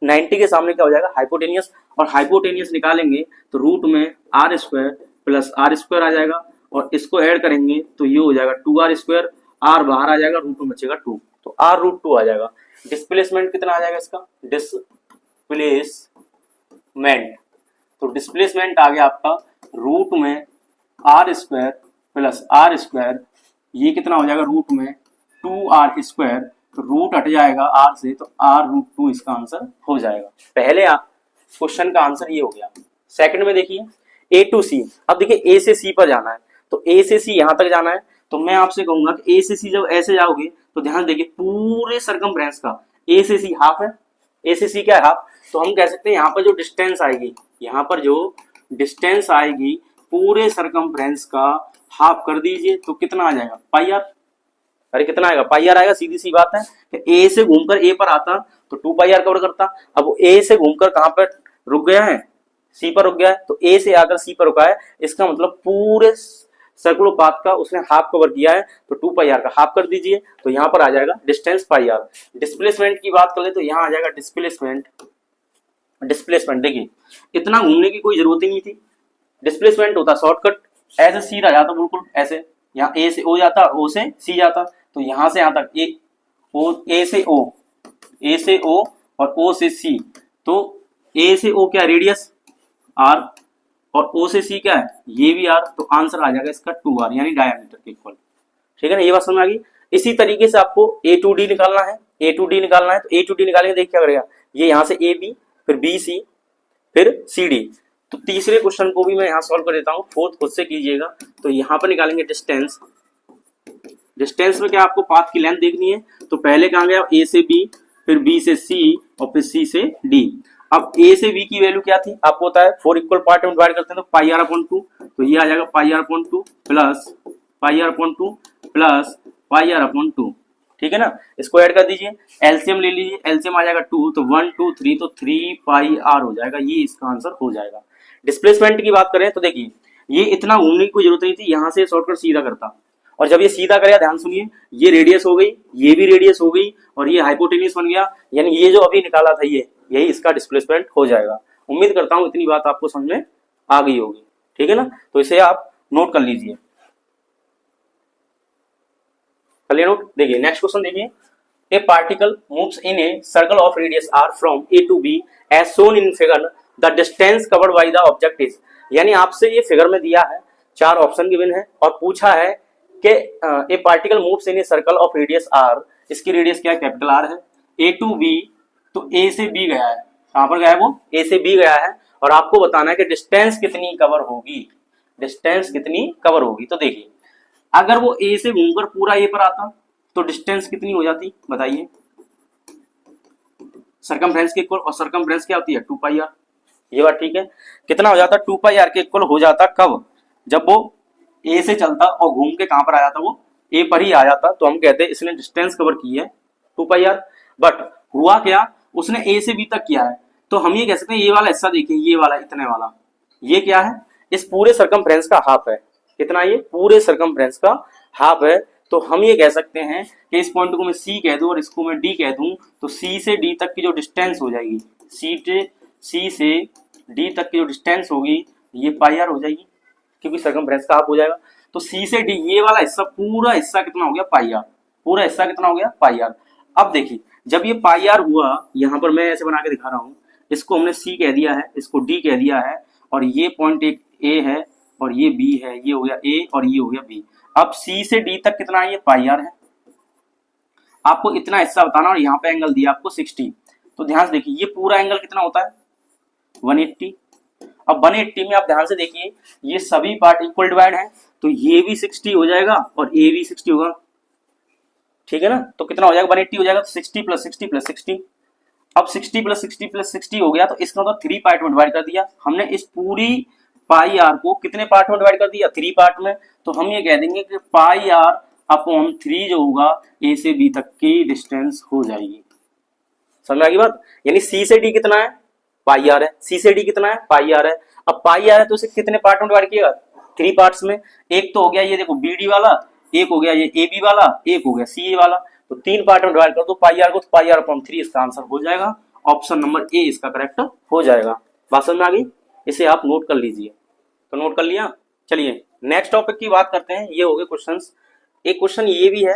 90 के सामने क्या हो जाएगा, हाइपोटेनियस। और हाइपोटेनियस निकालेंगे तो रूट में R square plus R square आ जाएगा और इसको ऐड करेंगे तो ये हो जाएगा 2r स्क्वायर, आर बाहर आ जाएगा, रूट में बचेगा 2, तो r रूट 2 आ जाएगा। डिस्प्लेसमेंट कितना आ जाएगा इसका, डिस्प्लेसमेंट। तो डिस्प्लेसमेंट आ गया आपका रूट में R square plus R square, ये कितना हो जाएगा रूट में 2r स्क्वायर। तो रूट हट जाएगा r से तो r रूट 2 इसका आंसर हो जाएगा। पहले क्वेश्चन का आंसर ये हो गया। सेकंड में देखिए a टू c। अब देखिए a से c पर जाना है तो a से c यहां तक जाना है। तो मैं आपसे कहूंगा कि a से c जब ऐसे जाओगे तो ध्यान देखिए पूरे सरकमफ्रेंस का a से c हाफ है, a से c क्या है, हाफ। तो हम कह सकते हैं यहाँ पर जो डिस्टेंस आएगी, यहाँ पर जो डिस्टेंस आएगी पूरे सरकमफ्रेंस का हाफ कर दीजिए तो कितना आ जाएगा, पाई आर। अरे कितना आएगा, पाई आर आएगा। सीधी सी बात है कि ए से घूमकर ए पर आता तो 2 पाई आर कवर करता। अब वो ए से घूमकर कहां पर रुक गया है, सी पर रुक गया है। तो ए से आकर सी पर रुका है, इसका मतलब पूरे सर्कुलर पाथ का उसने हाफ कवर किया है। तो 2 पाई आर का हाफ कर दीजिए तो यहाँ पर आ जाएगा डिस्टेंस पाई आर। डिस्प्लेसमेंट की बात कर ले तो यहाँ आ जाएगा डिस्प्लेसमेंट। डिस्प्लेसमेंट देखिए इतना घूमने की कोई जरूरत ही नहीं थी। डिस्प्लेसमेंट होता शॉर्टकट, ऐसे सीधा जाता बिल्कुल ऐसे, यहाँ ए से ओ जाता और ओ से सी जाता। तो यहां से यहां तक ए से ओ, ए से ओ और ओ से सी। तो ए से ओ क्या रेडियस आर और ओ से सी क्या है, ये भी आर। तो आंसर आ जाएगा इसका 2r यानी डायमीटर के इक्वल। ठीक है ना, ये बात समझ आ गई। इसी तरीके से आपको a टू d निकालना है, a टू d निकालना है। तो a टू d निकालेंगे, देख क्या करेगा, ये यहाँ से ए बी फिर बी सी फिर सी डी। तो तीसरे क्वेश्चन को भी मैं यहाँ सॉल्व कर देता हूँ, फोर्थ खुद से कीजिएगा। तो यहाँ पर निकालेंगे डिस्टेंस। डिस्टेंस में क्या आपको पाथ की लेंथ देखनी है। तो पहले कहाँ गया, ए से बी फिर बी से सी और फिर सी से डी। अब ए से बी की वैल्यू क्या थी आपको पता है, 4 इक्वल पार्ट में डिवाइड करते हैं तो पाई आर अपॉन 2। तो ये आ जाएगा pi R upon 2 plus pi R upon 2 plus pi R upon 2। ठीक है ना, इसको ऐड कर दीजिए, एलसीएम ले लीजिए, एलसीएम आ जाएगा 2 तो 1 2 3 तो 3 पाई आर हो जाएगा, ये इसका आंसर हो जाएगा। डिस्प्लेसमेंट की बात करें तो देखिए ये इतना घूमने की कोई जरूरत नहीं थी, यहाँ से शॉर्टकट सीधा करता और जब ये सीधा करेगा, ध्यान सुनिए, ये रेडियस हो गई, ये भी रेडियस हो गई, और ये हाइपोटेन्यूज बन गया, यानी ये जो अभी निकाला था ये, यही इसका डिस्प्लेसमेंट हो जाएगा। उम्मीद करता हूं इतनी बात आपको समझ में आ गई होगी, ठीक है ना। तो इसे आप नोट कर लीजिए, कर लिया नोट। देखिए नेक्स्ट क्वेश्चन देखिए, a particle moves in a circle of radius R from A to B as shown in figure, the distance covered by the object is. यानी आपसे ये फिगर में दिया है, 4 ऑप्शन गिवन है और पूछा है कि a particle moves in a circle of radius R, इसकी रेडियस क्या है, कैपिटल आर है, ए टू बी, तो ए से बी गया है, कहां पर गया है वो, ए से बी गया है, और आपको बताना है कि डिस्टेंस कितनी कवर होगी, डिस्टेंस कितनी कवर होगी। तो देखिए अगर वो ए से घूमकर पूरा ए पर आता तो डिस्टेंस कितनी हो जाती, बताइए, सरकमफ्रेंस के इक्वल, और सरकमफ्रेंस क्या होती है 2 पाई आर, ये बात ठीक है। कितना हो जाता, 2 पाई आर के इक्वल हो जाता कब, जब वो ए से चलता और घूम के कहां पर आ जाता, वो ए पर ही आ जाता, तो हम कहते हैं इसने डिस्टेंस कवर की है 2 पाई आर। बट हुआ क्या, उसने ए से बी तक किया है, तो हम ये कह सकते हैं ये वाला हिस्सा देखिए, ये वाला इतने वाला, ये क्या है, इस पूरे सरकमफ्रेंस का हाफ है। कितना, ये पूरे सरकमफ्रेंस का हाफ है। तो हम ये कह सकते हैं कि इस पॉइंट को मैं सी कह दूं और इसको मैं डी कह दूं, तो सी से डी तक की जो डिस्टेंस हो जाएगी, सी से डी तक की जो डिस्टेंस होगी ये पाई आर हो जाएगी, क्योंकि सरकमफ्रेंस का हाफ हो जाएगा। तो सी से डी ये वाला हिस्सा, पूरा हिस्सा कितना हो गया, पाई आर, पूरा हिस्सा कितना हो गया, पाई आर। अब देखिए जब ये पाई आर हुआ, यहां पर मैं ऐसे बना के दिखा रहा हूं, इसको हमने सी कह दिया है, इसको डी कह दिया है, और ये पॉइंट एक ए है और ये बी है, ये हो गया ए और ये हो गया बी। अब सी से डी तक कितना है, ये पाई आर है, आपको इतना हिस्सा बताना, और यहाँ पे एंगल दिया आपको 60। तो ध्यान से देखिए ये पूरा एंगल कितना होता है 180। अब 180 में आप ध्यान से देखिए ये सभी पार्ट इक्वल डिवाइड है, तो ये भी 60 हो जाएगा और ए भी 60 होगा, ठीक है ना। तो कितना हो जाएगा, 180 हो जाएगा, तो 60 प्लस 60 प्लस 60। अब 60 प्लस 60 प्लस 60 हो गया, तो इसका मतलब 3 पार्ट में डिवाइड कर दिया हमने, इस पूरी पाई आर को कितने पार्ट में डिवाइड कर दिया, 3 पार्ट में। तो हम ये कह देंगे कि पाई आर अपॉन 3 जो होगा ए से बी तक की डिस्टेंस हो जाएगी। समझ में आ गई बात, यानी सी से डी कितना है, पाई आर है, सी से डी कितना है, पाई आर है। अब पाई आर है तो इसे कितने पार्ट में डिवाइड किया, 3 पार्ट्स में। एक तो हो गया ये देखो बी डी वाला, एक हो गया ये ए बी वाला, एक हो गया सी ए वाला, तो 3 पार्ट में डिवाइड कर दो पाई आर को, तो पाई आर अपॉन 3 इसका आंसर हो जाएगा, ऑप्शन नंबर ए इसका करेक्ट हो जाएगा। बात समझ में आ गई, इसे आप नोट कर लीजिए। तो नोट कर लिया, चलिए नेक्स्ट टॉपिक की बात करते हैं। ये हो गए क्वेश्चंस। एक क्वेश्चन ये भी है,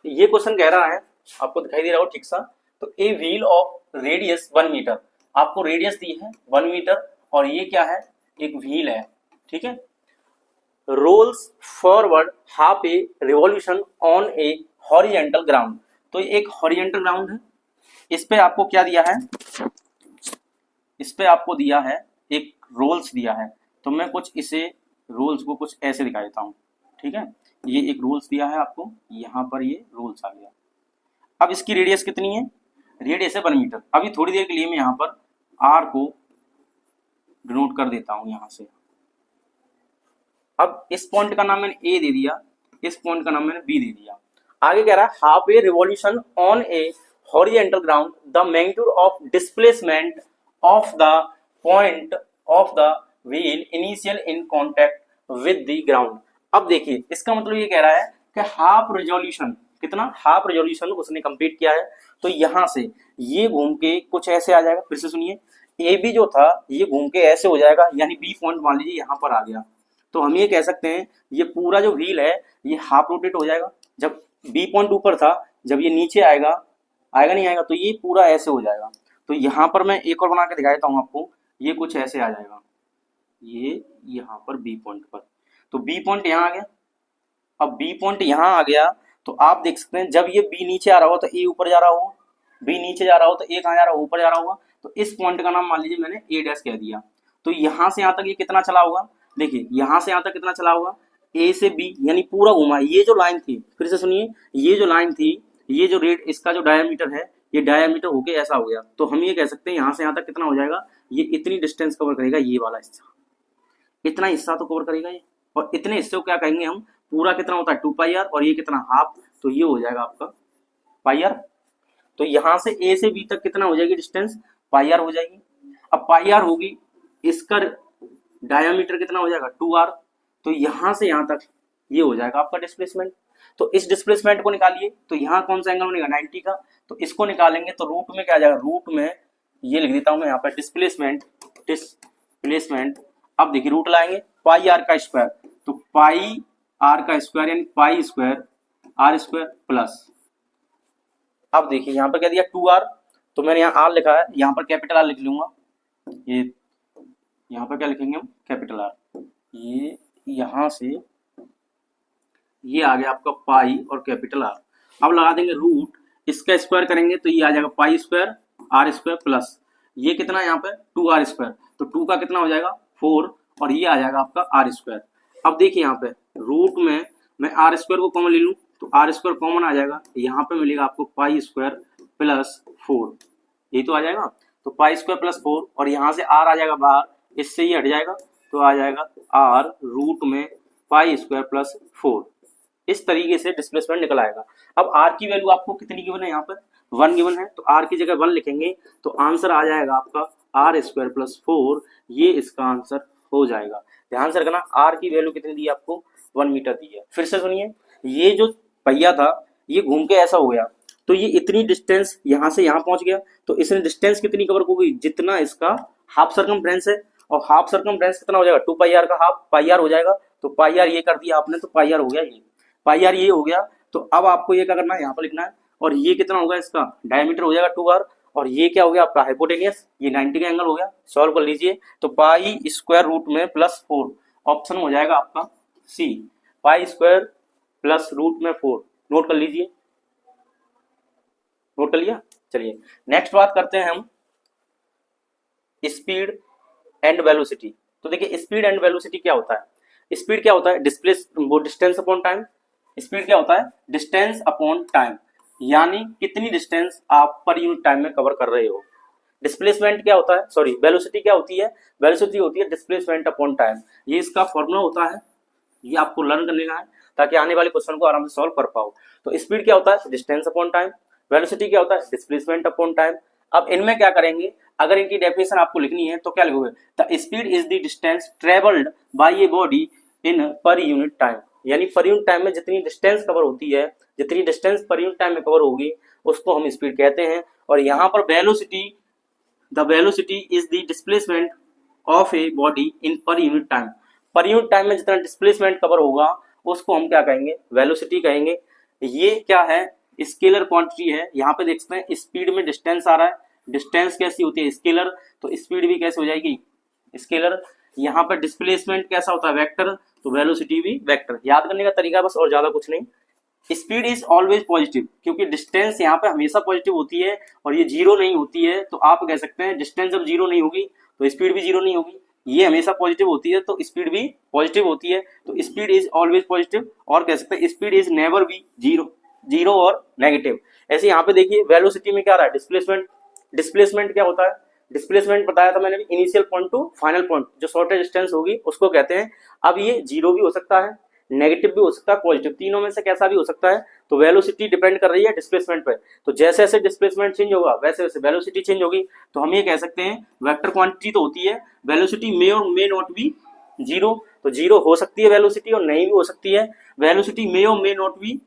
ये क्वेश्चन कह रहा है, आपको दिखाई दे रहा हो ठीक सा, तो a wheel of radius 1 metre, आपको रेडियस दी है 1 मीटर और ये क्या है, एक व्हील है, ठीक है, rolls forward half a revolution on a horizontal ground. तो ये एक हॉरिजेंटल ग्राउंड है, इस पे आपको क्या दिया है, इस पे आपको दिया है एक रोल्स दिया है, तो मैं कुछ इसे रोल्स को कुछ ऐसे दिखा देता हूँ, ठीक है। ये एक रोल्स दिया है आपको, यहाँ पर ये रोल्स आ गया। अब इसकी रेडियस कितनी है, रेडियस है 1 मीटर। अभी थोड़ी देर के लिए मैं यहाँ पर आर को डिनोट कर देता हूँ यहाँ से। अब इस पॉइंट का नाम मैंने ए दे दिया, इस पॉइंट का नाम मैंने बी दे दिया। आगे कह रहा है half a revolution on a horizontal ground, the magnitude of displacement of the point of the wheel initial in contact with the ground. अब देखिए इसका मतलब ये कह रहा है कि हाफ रिजोल्यूशन, कितना, हाफ रिजोल्यूशन उसने कंप्लीट किया है। तो यहां से ये घूम के कुछ ऐसे आ जाएगा, फिर से सुनिए, ए बी जो था ये घूम के ऐसे हो जाएगा, यानी बी पॉइंट मान लीजिए यहां पर आ गया, तो हम ये कह सकते हैं ये पूरा जो व्हील है ये हाफ रोटेट हो जाएगा। जब बी पॉइंट ऊपर था, जब ये नीचे आएगा, आएगा नहीं आएगा, तो ये पूरा ऐसे हो जाएगा। तो यहाँ पर मैं एक और बना के दिखा देता हूँ आपको, ये कुछ ऐसे आ जाएगा, ये यहाँ पर बी पॉइंट पर, तो बी पॉइंट यहाँ आ गया। अब बी पॉइंट यहाँ आ गया तो आप देख सकते हैं जब ये बी नीचे आ रहा हो तो ए ऊपर जा रहा होगा, बी नीचे जा रहा हो तो ए कहाँ जा रहा हो, ऊपर जा रहा होगा। तो इस पॉइंट का नाम मान लीजिए मैंने ए डैश कह दिया। तो यहाँ से यहाँ तक ये कितना चला होगा, देखिए यहाँ से यहाँ तक कितना चला होगा, ए से बी, यानी पूरा घुमा। ये जो लाइन थी, फिर से सुनिए, ये जो लाइन थी, ये जो रेड, इसका जो डायमीटर है, ये डायमीटर होके ऐसा हो गया। तो हम ये कह सकते हैं यहाँ से यहाँ तक कितना हो जाएगा, ये इतनी डिस्टेंस कवर करेगा, ये वाला हिस्सा, इतना हिस्सा तो कवर करेगा ये। और इतने हिस्से को क्या कहेंगे हम, पूरा कितना होता है 2 पाई आर, और ये कितना हाफ, तो ये हो जाएगा आपका पाई आर। तो यहाँ से ए से बी तक कितना हो जाएगी डिस्टेंस, पाई आर हो जाएगी। अब पाई आर होगी, इसका डायमीटर कितना हो जाएगा 2 आर। तो यहाँ से यहाँ तक ये हो जाएगा आपका डिस्प्लेसमेंट। तो इस डिस्प्लेसमेंट को निकालिए, तो यहाँ कौन सा एंगल बनेगा 90 का, तो इसको निकालेंगे तो रूट में क्या आ जाएगा, रूट में ये लिख देता हूं मैं यहाँ पर डिस्प्लेसमेंट। अब देखिए रूट लाएंगे पाई आर का स्क्वायर, तो पाई आर का स्क्वायर यानी pi square R square plus, अब देखिए यहाँ पर क्या दिया 2r, तो मैंने यहाँ आर लिखा है, यहाँ पर कैपिटल आर लिख लूंगा, ये यहाँ पर क्या लिखेंगे हम कैपिटल आर, ये यहां से ये आ गया आपका पाई और कैपिटल आर। अब लगा देंगे रूट, इसका स्क्वायर करेंगे तो ये आ जाएगा pi square R square plus ये कितना है यहाँ पे 2r स्क्वायर, तो 2 का कितना हो जाएगा 4 और ये आ जाएगा आपका आर स्क्वायर। अब देखिए यहाँ पे रूट में मैं आर स्क्वायर को कॉमन ले लूँ तो आर स्क्वायर कॉमन आ जाएगा, यहाँ पे मिलेगा आपको पाई स्क्वायर प्लस 4, ये तो आ जाएगा, तो पाई स्क्वायर प्लस 4 और यहाँ से आर आ जाएगा बाहर, इससे ये हट जाएगा तो आ जाएगा आर रूट में पाई स्क्वायर प्लस 4। इस तरीके से डिस्प्लेसमेंट निकल आएगा। अब आर की वैल्यू आपको कितनी गिवन है, यहाँ पर 1 गिवन है, तो आर की जगह 1 लिखेंगे तो आंसर आ जाएगा आपका आर स्क्वायर प्लस 4, ये इसका आंसर हो जाएगा। ध्यान से रखना आर की वैल्यू कितनी दी आपको 1 मीटर दी है। फिर से सुनिए, ये जो पहिया था ये घूम के ऐसा हो गया, तो ये इतनी डिस्टेंस यहाँ से यहाँ पहुंच गया, तो इसने डिस्टेंस कितनी कवर हो गई, जितना इसका हाफ सर्कमफ्रेंस है, और हाफ सर्कमफ्रेंस कितना हो जाएगा 2 पाई आर का हाफ पाई आर हो जाएगा, तो पाई आर ये कर दिया आपने, तो पाई आर हो गया ये, पाई आर ये हो गया। तो अब आपको ये क्या करना है, यहाँ पर लिखना है, और ये कितना होगा इसका डायमीटर हो जाएगा 2r, और ये क्या हो गया आपका हाइपोटेनियस, ये 90 का एंगल हो गया। सॉल्व कर लीजिए, तो पाई स्क्वायर रूट में प्लस 4 ऑप्शन हो जाएगा आपका सी, पाई स्क्वायर प्लस रूट में 4। नोट कर लीजिए, नोट कर लिया। चलिए नेक्स्ट बात करते हैं हम स्पीड एंड वेलोसिटी। तो देखिए स्पीड एंड वेलोसिटी क्या होता है, स्पीड क्या होता है डिस्टेंस अपॉन टाइम, स्पीड क्या होता है डिस्टेंस अपॉन टाइम, यानी कितनी डिस्टेंस आप पर यूनिट टाइम में कवर कर रहे हो। डिस्प्लेसमेंट क्या होता है, सॉरी वेलोसिटी क्या होती है, वेलोसिटी होती है डिस्प्लेसमेंट अपॉन टाइम। ये इसका फॉर्मूला होता है, ये आपको लर्न कर लेना है ताकि आने वाले क्वेश्चन को आराम से सॉल्व कर पाओ। तो स्पीड क्या होता है डिस्टेंस अपॉन टाइम, वेलोसिटी क्या होता है डिस्प्लेसमेंट अपॉन टाइम। अब इनमें क्या करेंगे, अगर इनकी डेफिनेशन आपको लिखनी है तो क्या लिखोगे, the speed is the distance travelled by a body in per unit time, यानी पर यूनिट टाइम में जितनी डिस्टेंस कवर होती है, जितनी डिस्टेंस पर यूनिट टाइम में कवर होगी उसको हम स्पीड कहते हैं। और यहाँ पर velocity, the velocity is the displacement of a body in per unit time, per unit time में जितना डिस्प्लेसमेंट कवर होगा उसको हम क्या कहेंगे वेलोसिटी कहेंगे। ये क्या है स्केलर क्वांटिटी है, यहाँ पे देख सकते हैं स्पीड में डिस्टेंस आ रहा है, डिस्टेंस कैसी होती है स्केलर, तो स्पीड भी कैसे हो जाएगी स्केलर। यहाँ पर डिस्प्लेसमेंट कैसा होता है वेक्टर, तो वेलोसिटी भी वेक्टर। याद करने का तरीका बस और ज्यादा कुछ नहीं। स्पीड इज ऑलवेज पॉजिटिव, क्योंकि डिस्टेंस यहाँ पे हमेशा पॉजिटिव होती है और ये जीरो नहीं होती है, तो आप कह सकते हैं डिस्टेंस जब जीरो नहीं होगी तो स्पीड भी जीरो नहीं होगी, ये हमेशा पॉजिटिव होती है तो स्पीड भी पॉजिटिव होती है, तो स्पीड इज ऑलवेज पॉजिटिव। और कह सकते हैं speed is never be zero और नेगेटिव। ऐसे यहाँ पे देखिए वेलोसिटी में क्या रहा है डिस्प्लेसमेंट, डिस्प्लेसमेंट क्या होता है, डिस्प्लेसमेंट बताया था मैंने भी, initial point two final point, जो शॉर्टेस्ट डिस्टेंस होगी उसको कहते हैं। अब ये जीरो भी हो सकता है, नेगेटिव भी हो सकता है, पॉजिटिव, तीनों में से कैसा भी हो सकता है। तो वेलोसिटी डिपेंड कर रही है डिस्प्लेसमेंट पे, तो जैसे जैसे डिस्प्लेसमेंट चेंज होगा वैसे वैसे वेलोसिटी चेंज होगी। तो हम ये कह सकते हैं वेक्टर क्वांटिटी तो होती है, वेलोसिटी मे और मे नॉट बी जीरो, तो जीरो हो सकती है वेलोसिटी और नहीं भी हो सकती है। वेलोसिटी मे और मे नॉट बी,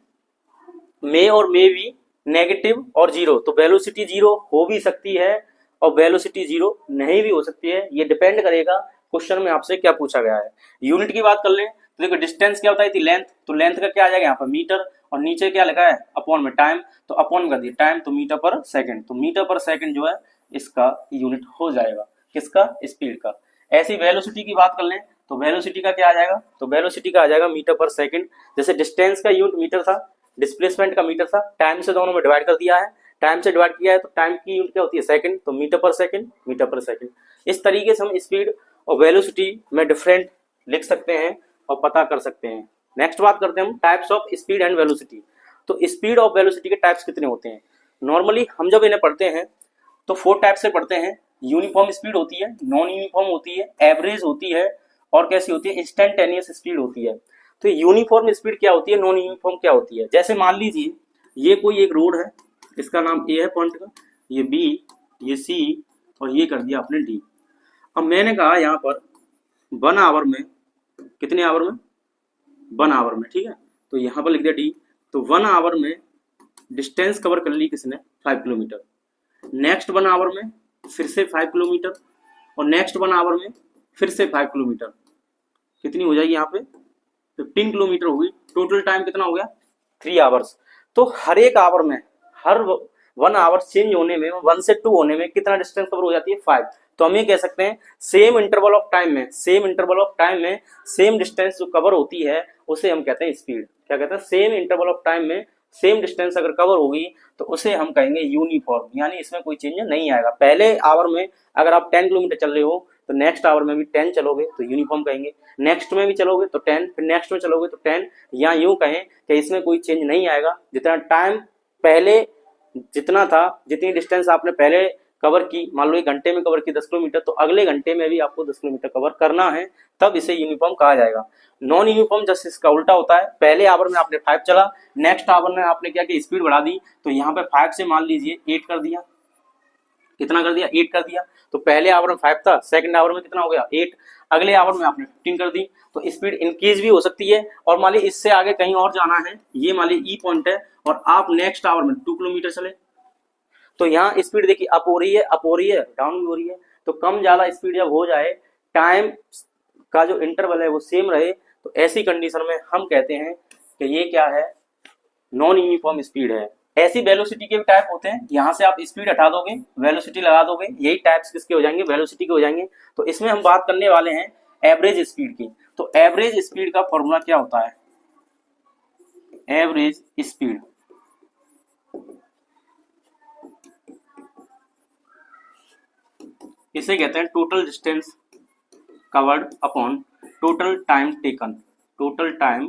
मे और मे बी नेगेटिव और जीरो, तो वेलोसिटी जीरो हो भी सकती है और वेलोसिटी जीरो नहीं भी हो सकती है। ये डिपेंड करेगा क्वेश्चन में आपसे क्या पूछा गया है। यूनिट की बात कर लें तो देखो डिस्टेंस क्या होता है थी लेंथ, तो लेंथ का क्या आ जाएगा यहाँ पर मीटर, और नीचे क्या लिखा है अपॉन में टाइम, तो अपॉन कर दिया टाइम, तो मीटर पर सेकंड, तो मीटर पर सेकंड जो है इसका यूनिट हो जाएगा किसका स्पीड का। ऐसी वेलोसिटी की बात कर लें तो वेलोसिटी का क्या आ जाएगा, तो वेलोसिटी का आ जाएगा मीटर पर सेकंड। जैसे डिस्टेंस का यूनिट मीटर था, डिस्प्लेसमेंट का मीटर था, टाइम से दोनों में डिवाइड कर दिया है, टाइम से डिवाइड किया है तो टाइम की यूनिट क्या होती है सेकंड, तो मीटर पर सेकंड, मीटर पर सेकंड। इस तरीके से हम स्पीड और वेलोसिटी में डिफरेंट लिख सकते हैं और पता कर सकते हैं। नेक्स्ट बात करते हैं हम types of speed and velocity. तो स्पीड और वेलोसिटी के टाइप्स कितने होते हैं, नॉर्मली हम जब इन्हें पढ़ते हैं तो 4 टाइप से पढ़ते हैं। यूनिफॉर्म स्पीड होती है, नॉन यूनिफॉर्म होती है, एवरेज होती है, और कैसी होती है इंस्टेंटेनियस स्पीड होती है। तो यूनिफॉर्म स्पीड क्या होती है, नॉन यूनिफॉर्म क्या होती है। जैसे मान लीजिए ये कोई एक रोड है, इसका नाम ए है पॉइंट का, ये बी, ये सी, और ये कर दिया आपने डी। अब मैंने कहा यहाँ पर 1 आवर में, कितने आवर में 1 आवर में, ठीक है। तो यहाँ पर लिख दिया डी। तो 1 आवर में डिस्टेंस कवर कर ली किसने, 5 किलोमीटर। नेक्स्ट 1 आवर में फिर से 5 किलोमीटर, और नेक्स्ट 1 आवर में फिर से 5 किलोमीटर। कितनी हो जाएगी यहाँ पे, 15 किलोमीटर होगी। टोटल टाइम कितना हो गया, 3 आवर्स। तो हर एक आवर में, हर 1 आवर चेंज होने में, 1 से 2 होने में कितना डिस्टेंस कवर हो जाती है, 5। तो हम ये कह सकते हैं सेम इंटरवल ऑफ टाइम में, सेम डिस्टेंस जो कवर होती है उसे हम कहते हैं स्पीड। क्या कहते हैं, सेम इंटरवल ऑफ टाइम में सेम डिस्टेंस अगर कवर होगी तो उसे हम कहेंगे यूनिफॉर्म, यानी इसमें कोई चेंज नहीं आएगा। पहले आवर में अगर आप 10 किलोमीटर चल रहे हो तो नेक्स्ट आवर में भी 10 चलोगे तो यूनिफॉर्म कहेंगे, नेक्स्ट में भी चलोगे तो 10, फिर नेक्स्ट में चलोगे तो 10, या यूं कहें कि इसमें कोई चेंज नहीं आएगा। जितना टाइम पहले जितना था, जितनी डिस्टेंस आपने पहले कवर की, मान लो 1 घंटे में कवर की 10 किलोमीटर, तो अगले घंटे में भी आपको 10 किलोमीटर कवर करना है, तब इसे यूनिफॉर्म कहा जाएगा। नॉन यूनिफॉर्म जस्ट इसका उल्टा होता है। पहले आवर में आपने 5 चला, नेक्स्ट आवर में आपने क्या कि स्पीड बढ़ा दी, तो यहाँ पे 5 से मान लीजिए 8 कर दिया। कितना कर दिया, 8 कर दिया। तो पहले आवर में 5 था, सेकंड आवर में कितना हो गया, 8। अगले आवर में आपने 15 कर दी, तो स्पीड इंक्रीज भी हो सकती है। और मान ली इससे आगे कहीं और जाना है, ये मान ली ई पॉइंट है, और आप नेक्स्ट आवर में 2 किलोमीटर चले, तो यहाँ स्पीड देखिए अप हो रही है, अप हो रही है, डाउन भी हो रही है। तो कम ज्यादा स्पीड जब हो जाए, टाइम का जो इंटरवल है वो सेम रहे, तो ऐसी कंडीशन में हम कहते हैं कि ये क्या है, नॉन यूनिफॉर्म स्पीड है। ऐसी वेलोसिटी के भी टाइप होते हैं, यहाँ से आप स्पीड हटा दोगे, वेलोसिटी लगा दोगे, यही टाइप्स किसके हो जाएंगे, वेलोसिटी के हो जाएंगे। तो इसमें हम बात करने वाले हैं एवरेज स्पीड की। तो एवरेज स्पीड का फॉर्मूला क्या होता है, एवरेज स्पीड इसे कहते हैं total distance covered upon total time taken, total time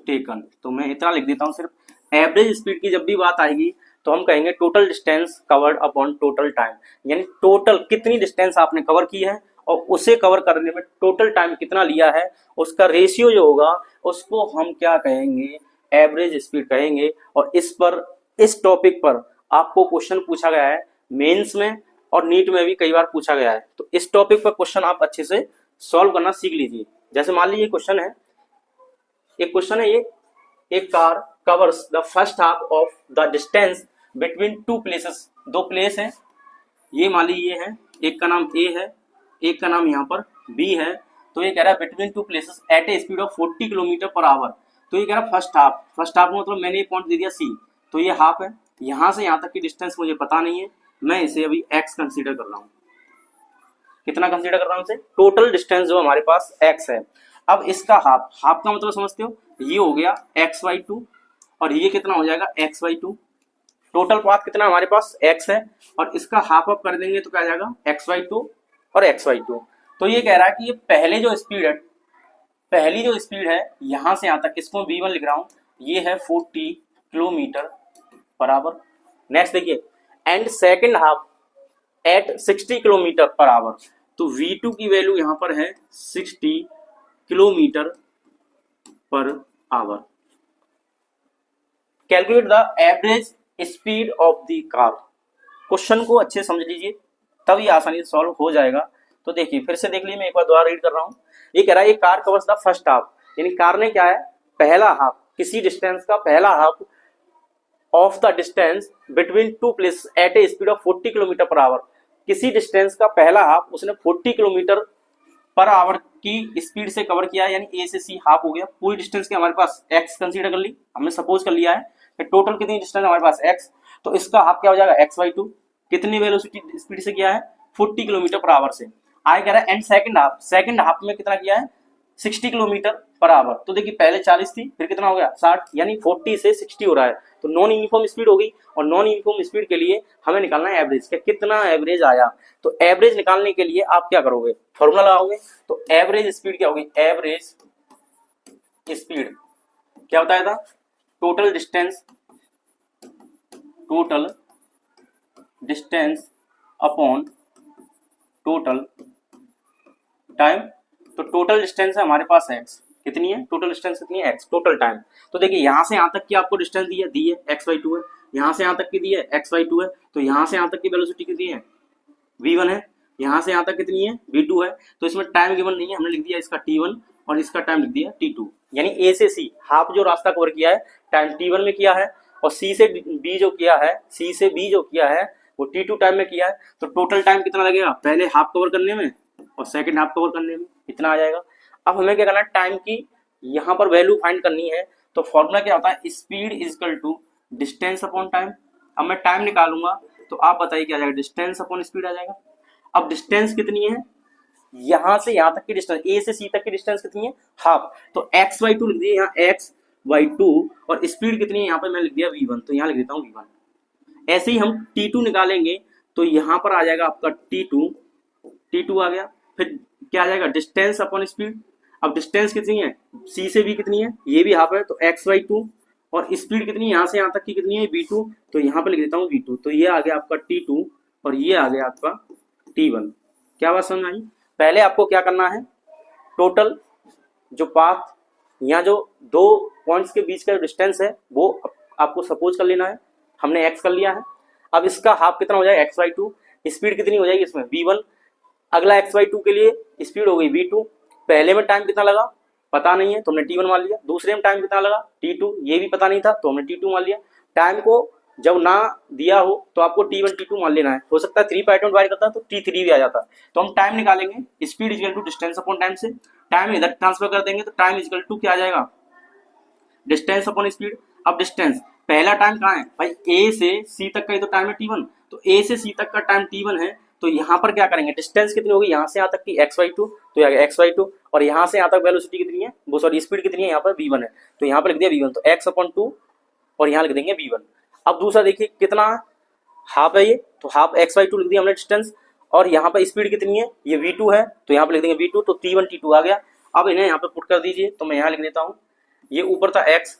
taken. तो मैं इतना लिख देता हूं सिर्फ, एवरेज स्पीड की जब भी बात आएगी तो हम कहेंगे total distance covered upon total time, यानी टोटल कितनी डिस्टेंस आपने कवर की है और उसे कवर करने में टोटल टाइम कितना लिया है, उसका रेशियो जो होगा उसको हम क्या कहेंगे, एवरेज स्पीड कहेंगे। और इस टॉपिक पर आपको क्वेश्चन पूछा गया है मेंस में और नीट में भी कई बार पूछा गया है। तो इस टॉपिक पर क्वेश्चन आप अच्छे से सॉल्व करना सीख लीजिए। जैसे मान लीजिए क्वेश्चन है, एक क्वेश्चन है ये, एक car covers the first half of the distance between 2 places. 2 place है, ये मान लीजिए है, एक का नाम ए है, एक का नाम यहाँ पर बी है। तो ये कह रहा है between 2 places at A speed of 40 kilometre per hour. तो ये कह रहा है फर्स्ट हाफ, फर्स्ट हाफ मतलब मैंने ये पॉइंट दे दिया सी, तो ये हाफ है। यहाँ से यहाँ तक की डिस्टेंस मुझे पता नहीं है, मैं इसे अभी x कंसीडर कर रहा हूँ। कितना कंसीडर कर रहा हूँ इसे, टोटल डिस्टेंस जो हमारे पास x है। अब इसका हाफ, हाफ का मतलब समझते हो, ये हो गया x/2 और ये कितना हो जाएगा x/2। टोटल पाथ कितना हमारे पास x है, और इसका हाफ अप कर देंगे तो क्या आ जाएगा x/2 और x/2। तो ये कह रहा है कि ये पहले जो स्पीड है, पहली जो स्पीड है यहां से यहां तक, इसको v1 लिख रहा हूं, ये है 40 किलोमीटर पर आवर। नेक्स्ट देखिए, and second half at 60 kilometre per hour. तो v2 की वैल्यू यहां पर है 60 kilometre per our. Calculate the average speed of the car. Question को अच्छे समझ लीजिए, तभी आसानी से सॉल्व हो जाएगा। तो देखिए फिर से देख लीजिए, मैं एक बार दोबारा रीड कर रहा हूं। ये कह रहा है ये car covers the first half, यानी कार ने क्या है, पहला हाफ, किसी डिस्टेंस का पहला half of the distance between 2 place at A speed of 40 kilometre per our. किसी डिस्टेंस का पहला हाफ उसने 40 किलोमीटर पर आवर की स्पीड से कवर किया, यानी ए से सी हाफ हो गया। पूरी डिस्टेंस की हमारे पास x कंसीडर कर ली, हमने सपोज कर लिया है कि टोटल कितनी डिस्टेंस हमारे पास x, तो इसका हाफ क्या हो जाएगा x/2। कितनी वेलोसिटी स्पीड से किया है, 40 किलोमीटर पर आवर से। आगे कह रहा है एंड सेकंड हाफ में कितना किया है, 60 किलोमीटर पर आवर। तो देखिए पहले 40 थी, फिर कितना हो गया 60, यानी 40 से 60 हो रहा है। तो नॉन यूनिफॉर्म स्पीड हो गई, और नॉन यूनिफॉर्म स्पीड के लिए हमें निकालना है एवरेज, क्या कितना एवरेज आया। तो एवरेज निकालने के लिए आप क्या करोगे, फॉर्मूला लगाओगे। तो एवरेज स्पीड क्या होगी, एवरेज स्पीड क्या बताया था, total distance upon total time. तो टोटल डिस्टेंस है हमारे पास x, कितनी है, टोटल डिस्टेंस कितनी है x, टोटल टाइम। तो देखिए यहां से यहां तक की आपको डिस्टेंस दी है x/2 है, यहां से यहां तक की दी है x/2 है। तो यहां से यहां तक की वेलोसिटी कितनी है, v1 है, यहां से यहां तक कितनी है, v2 है। तो इसमें टाइम गिवन नहीं है, हमने लिख दिया इसका t1, और इसका टाइम लिख दिया T2। यानी A से C हाफ जो रास्ता कवर किया है टाइम T1 में किया है, और C से B जो किया है वो T2 टाइम में किया है। तो टोटल टाइम कितना लगेगा, पहले हाफ कवर करने में और सेकंड हाफ कवर करने में, इतना आ जाएगा। अब हमें क्या करना है, टाइम की यहाँ पर वैल्यू फाइंड करनी है। तो फॉर्मूला क्या होता है, speed is equal to distance upon time. अब मैं टाइम निकालूंगा तो आप बताइए क्या आ जाएगा, डिस्टेंस अपॉन स्पीड आ जाएगा। अब डिस्टेंस कितनी है, यहां से यहां तक की डिस्टेंस, ए से सी तक की डिस्टेंस कितनी है, हाफ। तो x/2 लिख दिए यहाँ x/2, और स्पीड कितनी है यहाँ पे मैं लिख दिया v1, तो यहाँ लिख देता हूँ v1। ऐसे ही हम t2 निकालेंगे तो यहाँ पर आ जाएगा आपका t2 आ गया। फिर क्या आ जाएगा, डिस्टेंस अपॉन स्पीड। अब डिस्टेंस कितनी है, c से b कितनी है, ये भी हाफ है, तो x/2, और स्पीड कितनी है यहाँ से यहाँ तक की कितनी है v2, तो यहाँ पे लिख देता हूँ v2। तो ये आ गया आपका t2 और ये आ गया आपका t1। क्या बात समझ आई। पहले आपको क्या करना है, टोटल जो पाथ या जो दो पॉइंट्स के बीच का डिस्टेंस है वो आपको सपोज कर लेना है। हमने x कर लिया है। अब इसका हाफ कितना हो जाएगा, x/2। स्पीड कितनी हो जाएगी इसमें, v1। अगला x/2 के लिए स्पीड हो गई v2। पहले में टाइम कितना लगा पता नहीं है तो हमने t1 मान लिया, दूसरे में टाइम कितना लगा t2, ये भी पता नहीं था तो हमने t2 मान लिया। टाइम को जब ना दिया हो तो आपको t1 t2 मान लेना है। हो सकता है 3 पार्ट में डिवाइड करता है तो t3 भी आ जाता है। तो हम टाइम निकालेंगे, speed is equal to distance upon time से, टाइम इधर ट्रांसफर कर देंगे तो टाइम इज इक्वल टू क्या आ जाएगा, डिस्टेंस अपॉन स्पीड। अब डिस्टेंस पहला टाइम कहाँ है भाई, a से c तक का ही तो टाइम है t1, तो a से c तक का टाइम t1 है। तो यहाँ पर क्या करेंगे, डिस्टेंस कितनी होगी यहाँ से यहाँ तक की x/2, तो ये आ गया x/2, और यहाँ से यहाँ तक वेलोसिटी कितनी है, वो सॉरी स्पीड कितनी है यहाँ पर v1 है, तो यहाँ पर लिख दिया v1, तो x/2 और यहाँ लिख देंगे v1। अब दूसरा देखिए कितना हाफ है ये, तो हाफ x/2 लिख दिया हमने डिस्टेंस, और यहाँ पर स्पीड कितनी है, ये v2 है, तो यहाँ पर लिख देंगे v2, तो t1 t2 आ गया। अब इन्हें यहाँ पे पुट कर दीजिए, तो मैं यहाँ लिख देता हूँ, ये ऊपर था x,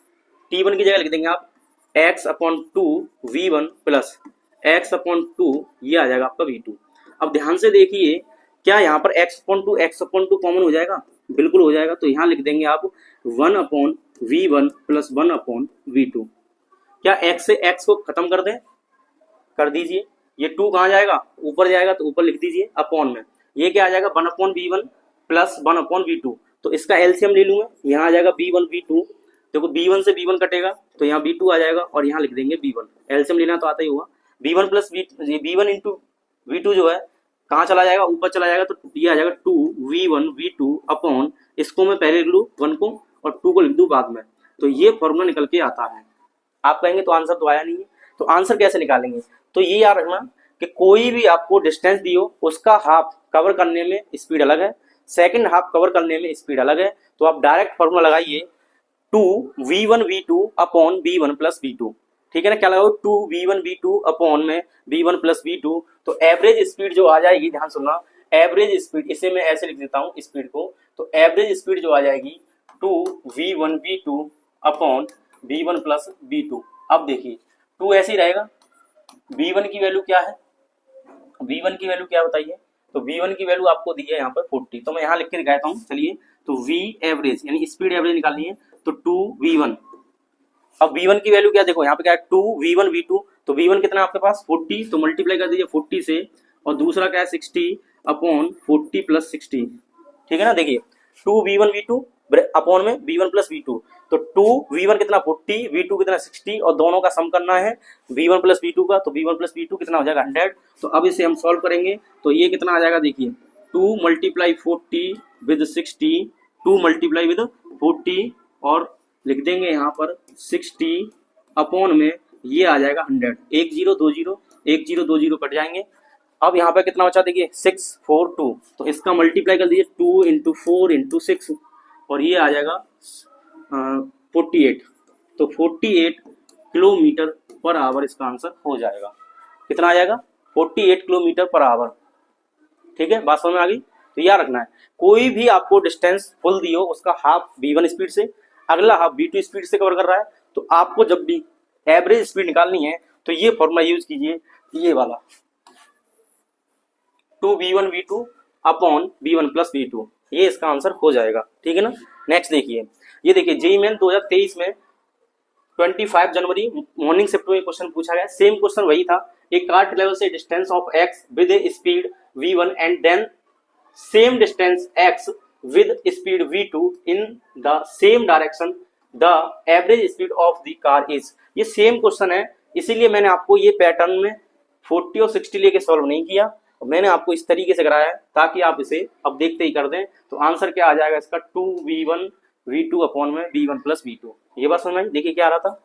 t1 की जगह लिख देंगे आप x/2 v1 प्लस x/2, ये आ जाएगा आपका v2। अब ध्यान से देखिए क्या यहाँ पर x/2 कॉमन हो जाएगा, बिल्कुल हो जाएगा। तो यहाँ लिख देंगे आप 1/v1 प्लस 1/v2। क्या x से x को खत्म कर दें, कर दीजिए। ये 2 कहाँ जाएगा, ऊपर जाएगा, तो ऊपर लिख दीजिए अपॉन में। ये क्या आ जाएगा 1/v1 प्लस 1/v2। तो इसका एलसीएम ले लूंगा, यहाँ आ जाएगा b1 v2। देखो b1 से b1 कटेगा तो यहाँ b2 आ जाएगा, और यहाँ लिख देंगे b1। एलसीएम लेना तो आता ही होगा। b1 plus b1 into v2 जो है कहाँ चला जाएगा, ऊपर चला जाएगा, तो ये आ जाएगा 2v1 v2 अपॉन, इसको मैं पहले लिख लूँ 1 को और 2 को लिख दूँ बाद में। तो ये फॉर्मूला निकल के आता है। आप कहेंगे तो आंसर तो आया नहीं है, तो आंसर कैसे निकालेंगे, तो ये याद रखना कि कोई भी आपको डिस्टेंस दियो उसका हाफ कवर करने में स्पीड अलग है, सेकंड हाफ कवर करने में स्पीड अलग है। तो आप डायरेक्ट फॉर्मूला लगाइए 2v1 v2 upon v1 plus v2, ठीक है ना। क्या लगाओ 2v1 v2 अपॉन में v1 प्लस v2, तो एवरेज स्पीड जो आ जाएगी, ध्यान सुनना, एवरेज स्पीड, इसे मैं ऐसे लिख देता हूँ स्पीड को, तो एवरेज स्पीड जो आ जाएगी 2v1 v2 upon v1 plus v2। अब देखिए 2 ऐसे ही रहेगा, v1 की वैल्यू क्या है, v1 की वैल्यू क्या बताइए, तो v1 की वैल्यू आपको दी है यहाँ पर 40, तो मैं यहाँ लिख के दिखाता हूँ। चलिए, तो v एवरेज यानी स्पीड एवरेज निकालनी है, तो 2v1। अब v1 की वैल्यू क्या, देखो यहाँ पे क्या है 2v1 v2, तो v1 कितना है आपके पास 40, तो मल्टीप्लाई कर दीजिए 40 से, और दूसरा क्या है 60 अपॉन 40 प्लस 60, ठीक है ना। देखिए 2v1 v2 अपॉन में v1 प्लस v2, तो 2v1 कितना 40, v2 कितना 60, और दोनों का सम करना है v1 प्लस v2 का, तो v1 प्लस v2 कितना हो जाएगा 100। तो अब इसे हम सॉल्व करेंगे तो ये कितना आ जाएगा, देखिए 2 मल्टीप्लाई 40 विद 60, 2 मल्टीप्लाई विद 40, और लिख देंगे यहाँ पर 60 अपॉन में ये आ जाएगा 100। 1 0 2 0 1 0 2 0 कट जाएंगे। अब यहाँ पे कितना बचा, देखिए 6 4 2, तो इसका मल्टीप्लाई कर दीजिए 2 इंटू 4 इंटू 6, और ये आ जाएगा 48। तो 48 किलोमीटर पर आवर इसका आंसर हो जाएगा। कितना आ जाएगा 48 किलोमीटर पर आवर, ठीक है, बात समझ में आ गई। तो याद रखना है कोई भी आपको डिस्टेंस फुल दियो उसका हाफ v1 स्पीड से, अगला हाफ v2 स्पीड से कवर कर रहा है, तो आपको जब भी एवरेज स्पीड निकालनी है तो ये फॉर्मूला यूज कीजिए, ये वाला 2v1 v2 upon v1 plus v2, ये इसका आंसर हो जाएगा, ठीक है ना। नेक्स्ट देखिए, ये देखिए जेईई मेन 2023 में 25 जनवरी मॉर्निंग शिफ्ट में क्वेश्चन पूछा गया। सेम क्वेश्चन वही था, एक कार ट्रेवल से distance of x with a speed v1 and then same distance x with speed v2 in the same direction the average speed of the car is। ये same question है, इसीलिए मैंने आपको ये पैटर्न में 40 और 60 लेके सॉल्व नहीं किया, मैंने आपको इस तरीके से कराया है ताकि आप इसे अब देखते ही कर दें। तो आंसर क्या आ जाएगा इसका 2v1 v2 अपॉन में v1 प्लस v2। ये बात समझ में, देखिए क्या आ रहा था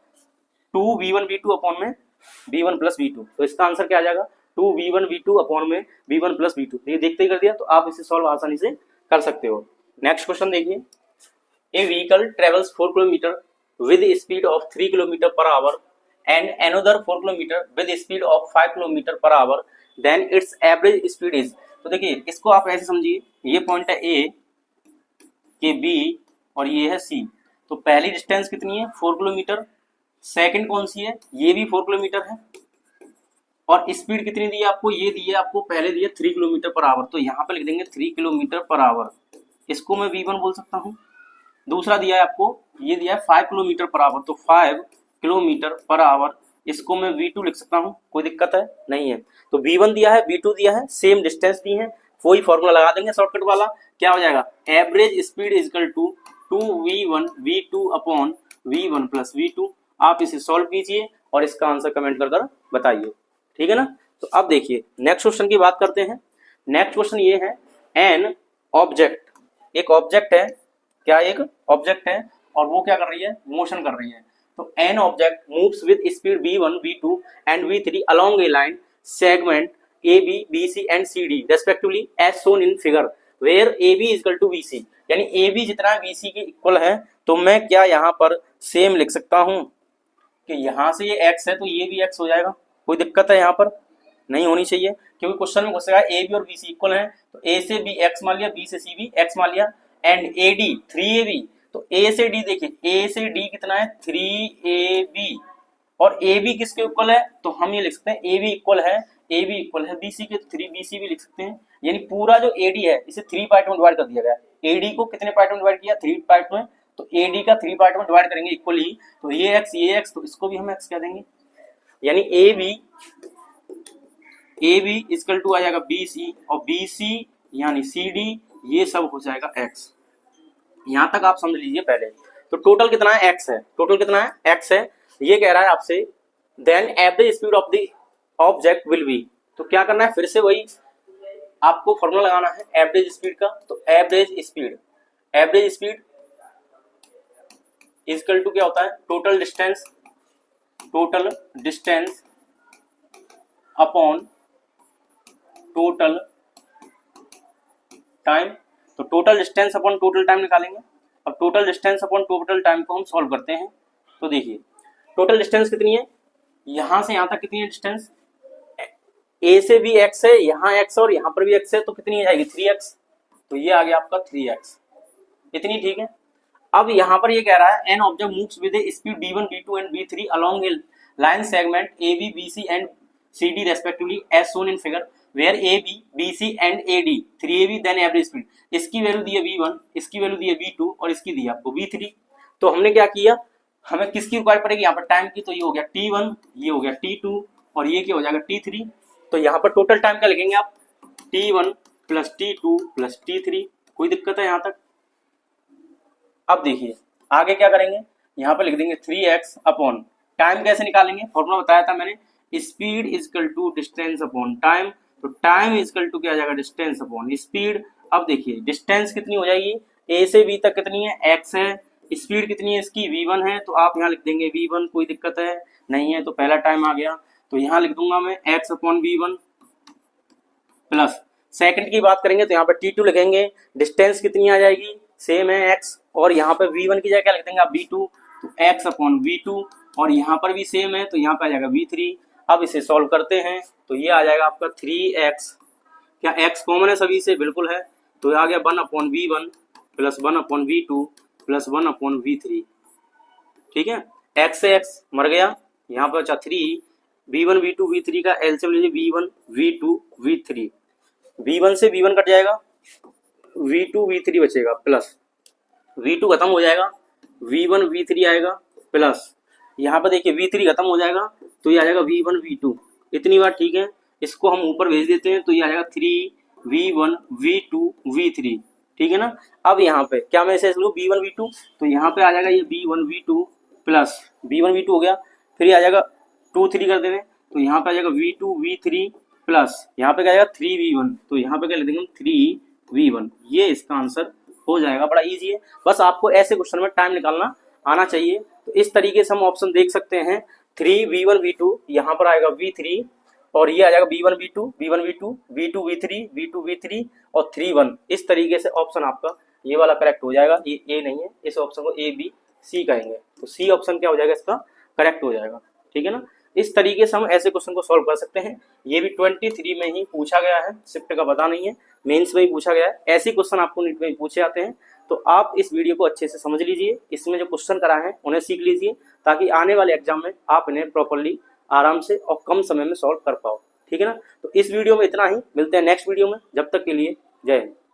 2v1 v2 अपॉन में v1 प्लस v2, तो इसका आंसर क्या आ जाएगा 2v1 v2 अपॉन में v1 प्लस v2। ये देखते ही कर दिया, तो आप इसे सॉल्व आसानी से कर सकते हो। नेक्स्ट क्वेश्चन देखिए, a vehicle travels 4 kilometre with speed of 3 kilometre per hour and another 4 kilometre with speed of 5 kilometre per hour, then its average speed is. तो देखिए इसको आप ऐसे समझिए, ये पॉइंट है ए, के बी और ये है सी। तो पहली डिस्टेंस कितनी है 4 किलोमीटर, सेकंड कौन सी है, ये भी 4 किलोमीटर है, और स्पीड कितनी दी है आपको, ये दी है आपको पहले दी है 3 किलोमीटर पर आवर। तो यहाँ पे लिख देंगे 3 किलोमीटर पर आवर, इसको मैं v1 बोल सकता हूँ। दूसरा दिया है आपको, ये दिया है 5 किलोमीटर पर आवर, तो 5 किलोमीटर पर आवर, इसको मैं v2 लिख सकता हूँ, कोई दिक्कत है नहीं है। तो v1 दिया है, v2 दिया है, सेम डिस्टेंस दी है, वही फॉर्मूला लगा देंगे शॉर्टकट वाला। क्या हो जाएगा, average speed is equal to 2v1 v2 upon v1 plus v2। आप इसे सॉल्व कीजिए और इसका आंसर कमेंट कर बताइए, ठीक है ना। तो अब देखिए नेक्स्ट क्वेश्चन की बात करते हैं। नेक्स्ट क्वेश्चन ये है, एन ऑब्जेक्ट, एक ऑब्जेक्ट है, क्या एक ऑब्जेक्ट है और वो क्या कर रही है, मोशन कर रही है। तो an object moves with speed v1 v2 and v3 along a line segment AB BC and CD respectively as shown in figure where AB equal to BC। यानी AB जितना BC के इक्वल है, तो मैं क्या यहाँ पर सेम लिख सकता हूँ कि यहाँ से ये x है तो ये भी x हो जाएगा, कोई दिक्कत है यहाँ पर नहीं होनी चाहिए, क्योंकि क्वेश्चन में पूछेगा ए बी और बी सी इक्वल है, तो ए से बी एक्स मान लिया, बी से सी भी एक्स मान लिया, एंड ए डी 3AB। तो ए से डी देखिए, ए से डी कितना है 3AB, और ए बी किसके इक्वल है, तो हम ये लिख सकते हैं ए बी इक्वल है बी सी के, 3BC भी लिख सकते हैं। यानी पूरा जो ए डी है इसे 3 पार्ट में डिवाइड कर दिया गया है। ए डी को कितने पार्ट में डिवाइड किया, 3 पार्ट में, तो ए डी का 3 पार्ट में डिवाइड करेंगे इक्वली, तो ये एक्स, तो इसको भी हम एक्स कह देंगे। यानी ए बी इक्वल टू आ जाएगा BC, और BC यानी CD, ये सब हो जाएगा x। यहां तक आप समझ लीजिए पहले। तो टोटल कितना है, x है, टोटल कितना है, x है। ये कह रहा है आपसे then average speed of the object will be. तो क्या करना है, फिर से वही आपको फॉर्मूला लगाना है एवरेज स्पीड का। तो एवरेज स्पीड इक्वल टू क्या होता है, total distance upon total time. तो total distance upon total time निकालेंगे। अब total distance upon total time को हम सॉल्व करते हैं। तो देखिए टोटल डिस्टेंस कितनी है, यहां से यहां तक कितनी है डिस्टेंस, ए से भी x है, यहाँ x और यहाँ पर भी x है, तो कितनी आ जाएगी 3x। तो ये आ गया आपका 3x, इतनी ठीक है। अब यहाँ पर ये कह रहा है an object moves with a speed v1 v2 and v3 along a line segment AB BC and CD respectively as shown in figure where AB BC and AD 3AB then average speed. इसकी value दी है v1, इसकी value दी है v2 और इसकी दी है आपको v3। तो हमने क्या किया, हमें किसकी रिक्वायर पड़ेगी यहाँ पर टाइम की, तो ये हो गया t1, ये हो गया t2 और ये क्या हो जाएगा t3। तो यहाँ पर टोटल टाइम क्या लिखेंगे आप, t1 plus t2 plus t3, कोई दिक्कत है यहाँ तक। अब देखिए आगे क्या करेंगे, यहाँ पर लिख देंगे 3x अपॉन टाइम। कैसे निकालेंगे, फॉर्मूला बताया था मैंने, speed is equal to distance upon time. तो टाइम इजकल टू क्या आ जाएगा, डिस्टेंस अपॉन स्पीड। अब देखिए डिस्टेंस कितनी हो जाएगी, ए से बी तक कितनी है, x है, स्पीड कितनी है इसकी v1 है, तो आप यहाँ लिख देंगे v1, कोई दिक्कत है नहीं है। तो पहला टाइम आ गया, तो यहाँ लिख दूंगा मैं x upon v1 plus second की बात करेंगे तो यहाँ पर t2 लिखेंगे, डिस्टेंस कितनी आ जाएगी, सेम है x, और यहाँ पर v1 की जगह क्या लिख देंगे आप v2, तो x अपॉन v2, और यहाँ पर भी सेम है तो यहाँ पर आ जाएगा v3। अब इसे सॉल्व करते हैं तो ये आ जाएगा आपका 3x, क्या x कॉमन है सभी से, बिल्कुल है, तो आ गया 1 upon v1 plus 1 upon v2 plus 1 upon v3। ठीक है, x से x मर गया, यहाँ पर बचा 3, v1 v2 v3 का एलसीएम लीजिए, v1 v2 v3, v1 से v1 कट जाएगा, v2 v3 बचेगा, प्लस v2 खत्म हो जाएगा, v1 v3 आएगा, प्लस यहाँ पर देखिए v3 खत्म हो जाएगा तो ये आ जाएगा v1 v2। इतनी बार ठीक है, इसको हम ऊपर भेज देते हैं तो ये आ जाएगा 3 v1 v2 v3। ठीक है ना। अब यहाँ पे क्या मैं इसे लूँ V1 V2, तो यहाँ पे आ जाएगा ये V1 V2 plus V1 V2 हो गया, फिर ये आ जाएगा 2 3 कर देंगे, तो यहाँ पे आ जाएगा V2 V3 प्लस यहाँ पे क्या आएगा 3V1, तो यहाँ पे क्या लिख देंगे 3V1। ये इसका आंसर हो जाएगा। बड़ा इजी है, बस आपको ऐसे क्वेश्चन में टाइम निकालना आना चाहिए। तो इस तरीके से हम ऑप्शन देख सकते हैं 3V1 V2, यहाँ पर आएगा V3 और ये आ जाएगा V1 V2 V1 V2 V2 V3 V2 V3 और 3 1। इस तरीके से ऑप्शन आपका ये वाला करेक्ट हो जाएगा। ये ए नहीं है, इस ऑप्शन को ए बी सी कहेंगे, तो सी ऑप्शन क्या हो जाएगा इसका करेक्ट हो जाएगा। ठीक है ना। इस तरीके से हम ऐसे क्वेश्चन को सॉल्व कर सकते हैं। ये भी 23 में ही पूछा गया है, शिफ्ट का पता नहीं है, मेंस में ही पूछा गया है। ऐसे क्वेश्चन आपको नीट में पूछे जाते हैं, तो आप इस वीडियो को अच्छे से समझ लीजिए, इसमें जो क्वेश्चन कराए हैं उन्हें सीख लीजिए, ताकि आने वाले एग्जाम में आप इन्हें प्रॉपरली आराम से और कम समय में सॉल्व कर पाओ। ठीक है ना। तो इस वीडियो में इतना ही, मिलते हैं नेक्स्ट वीडियो में, जब तक के लिए जय हिंद।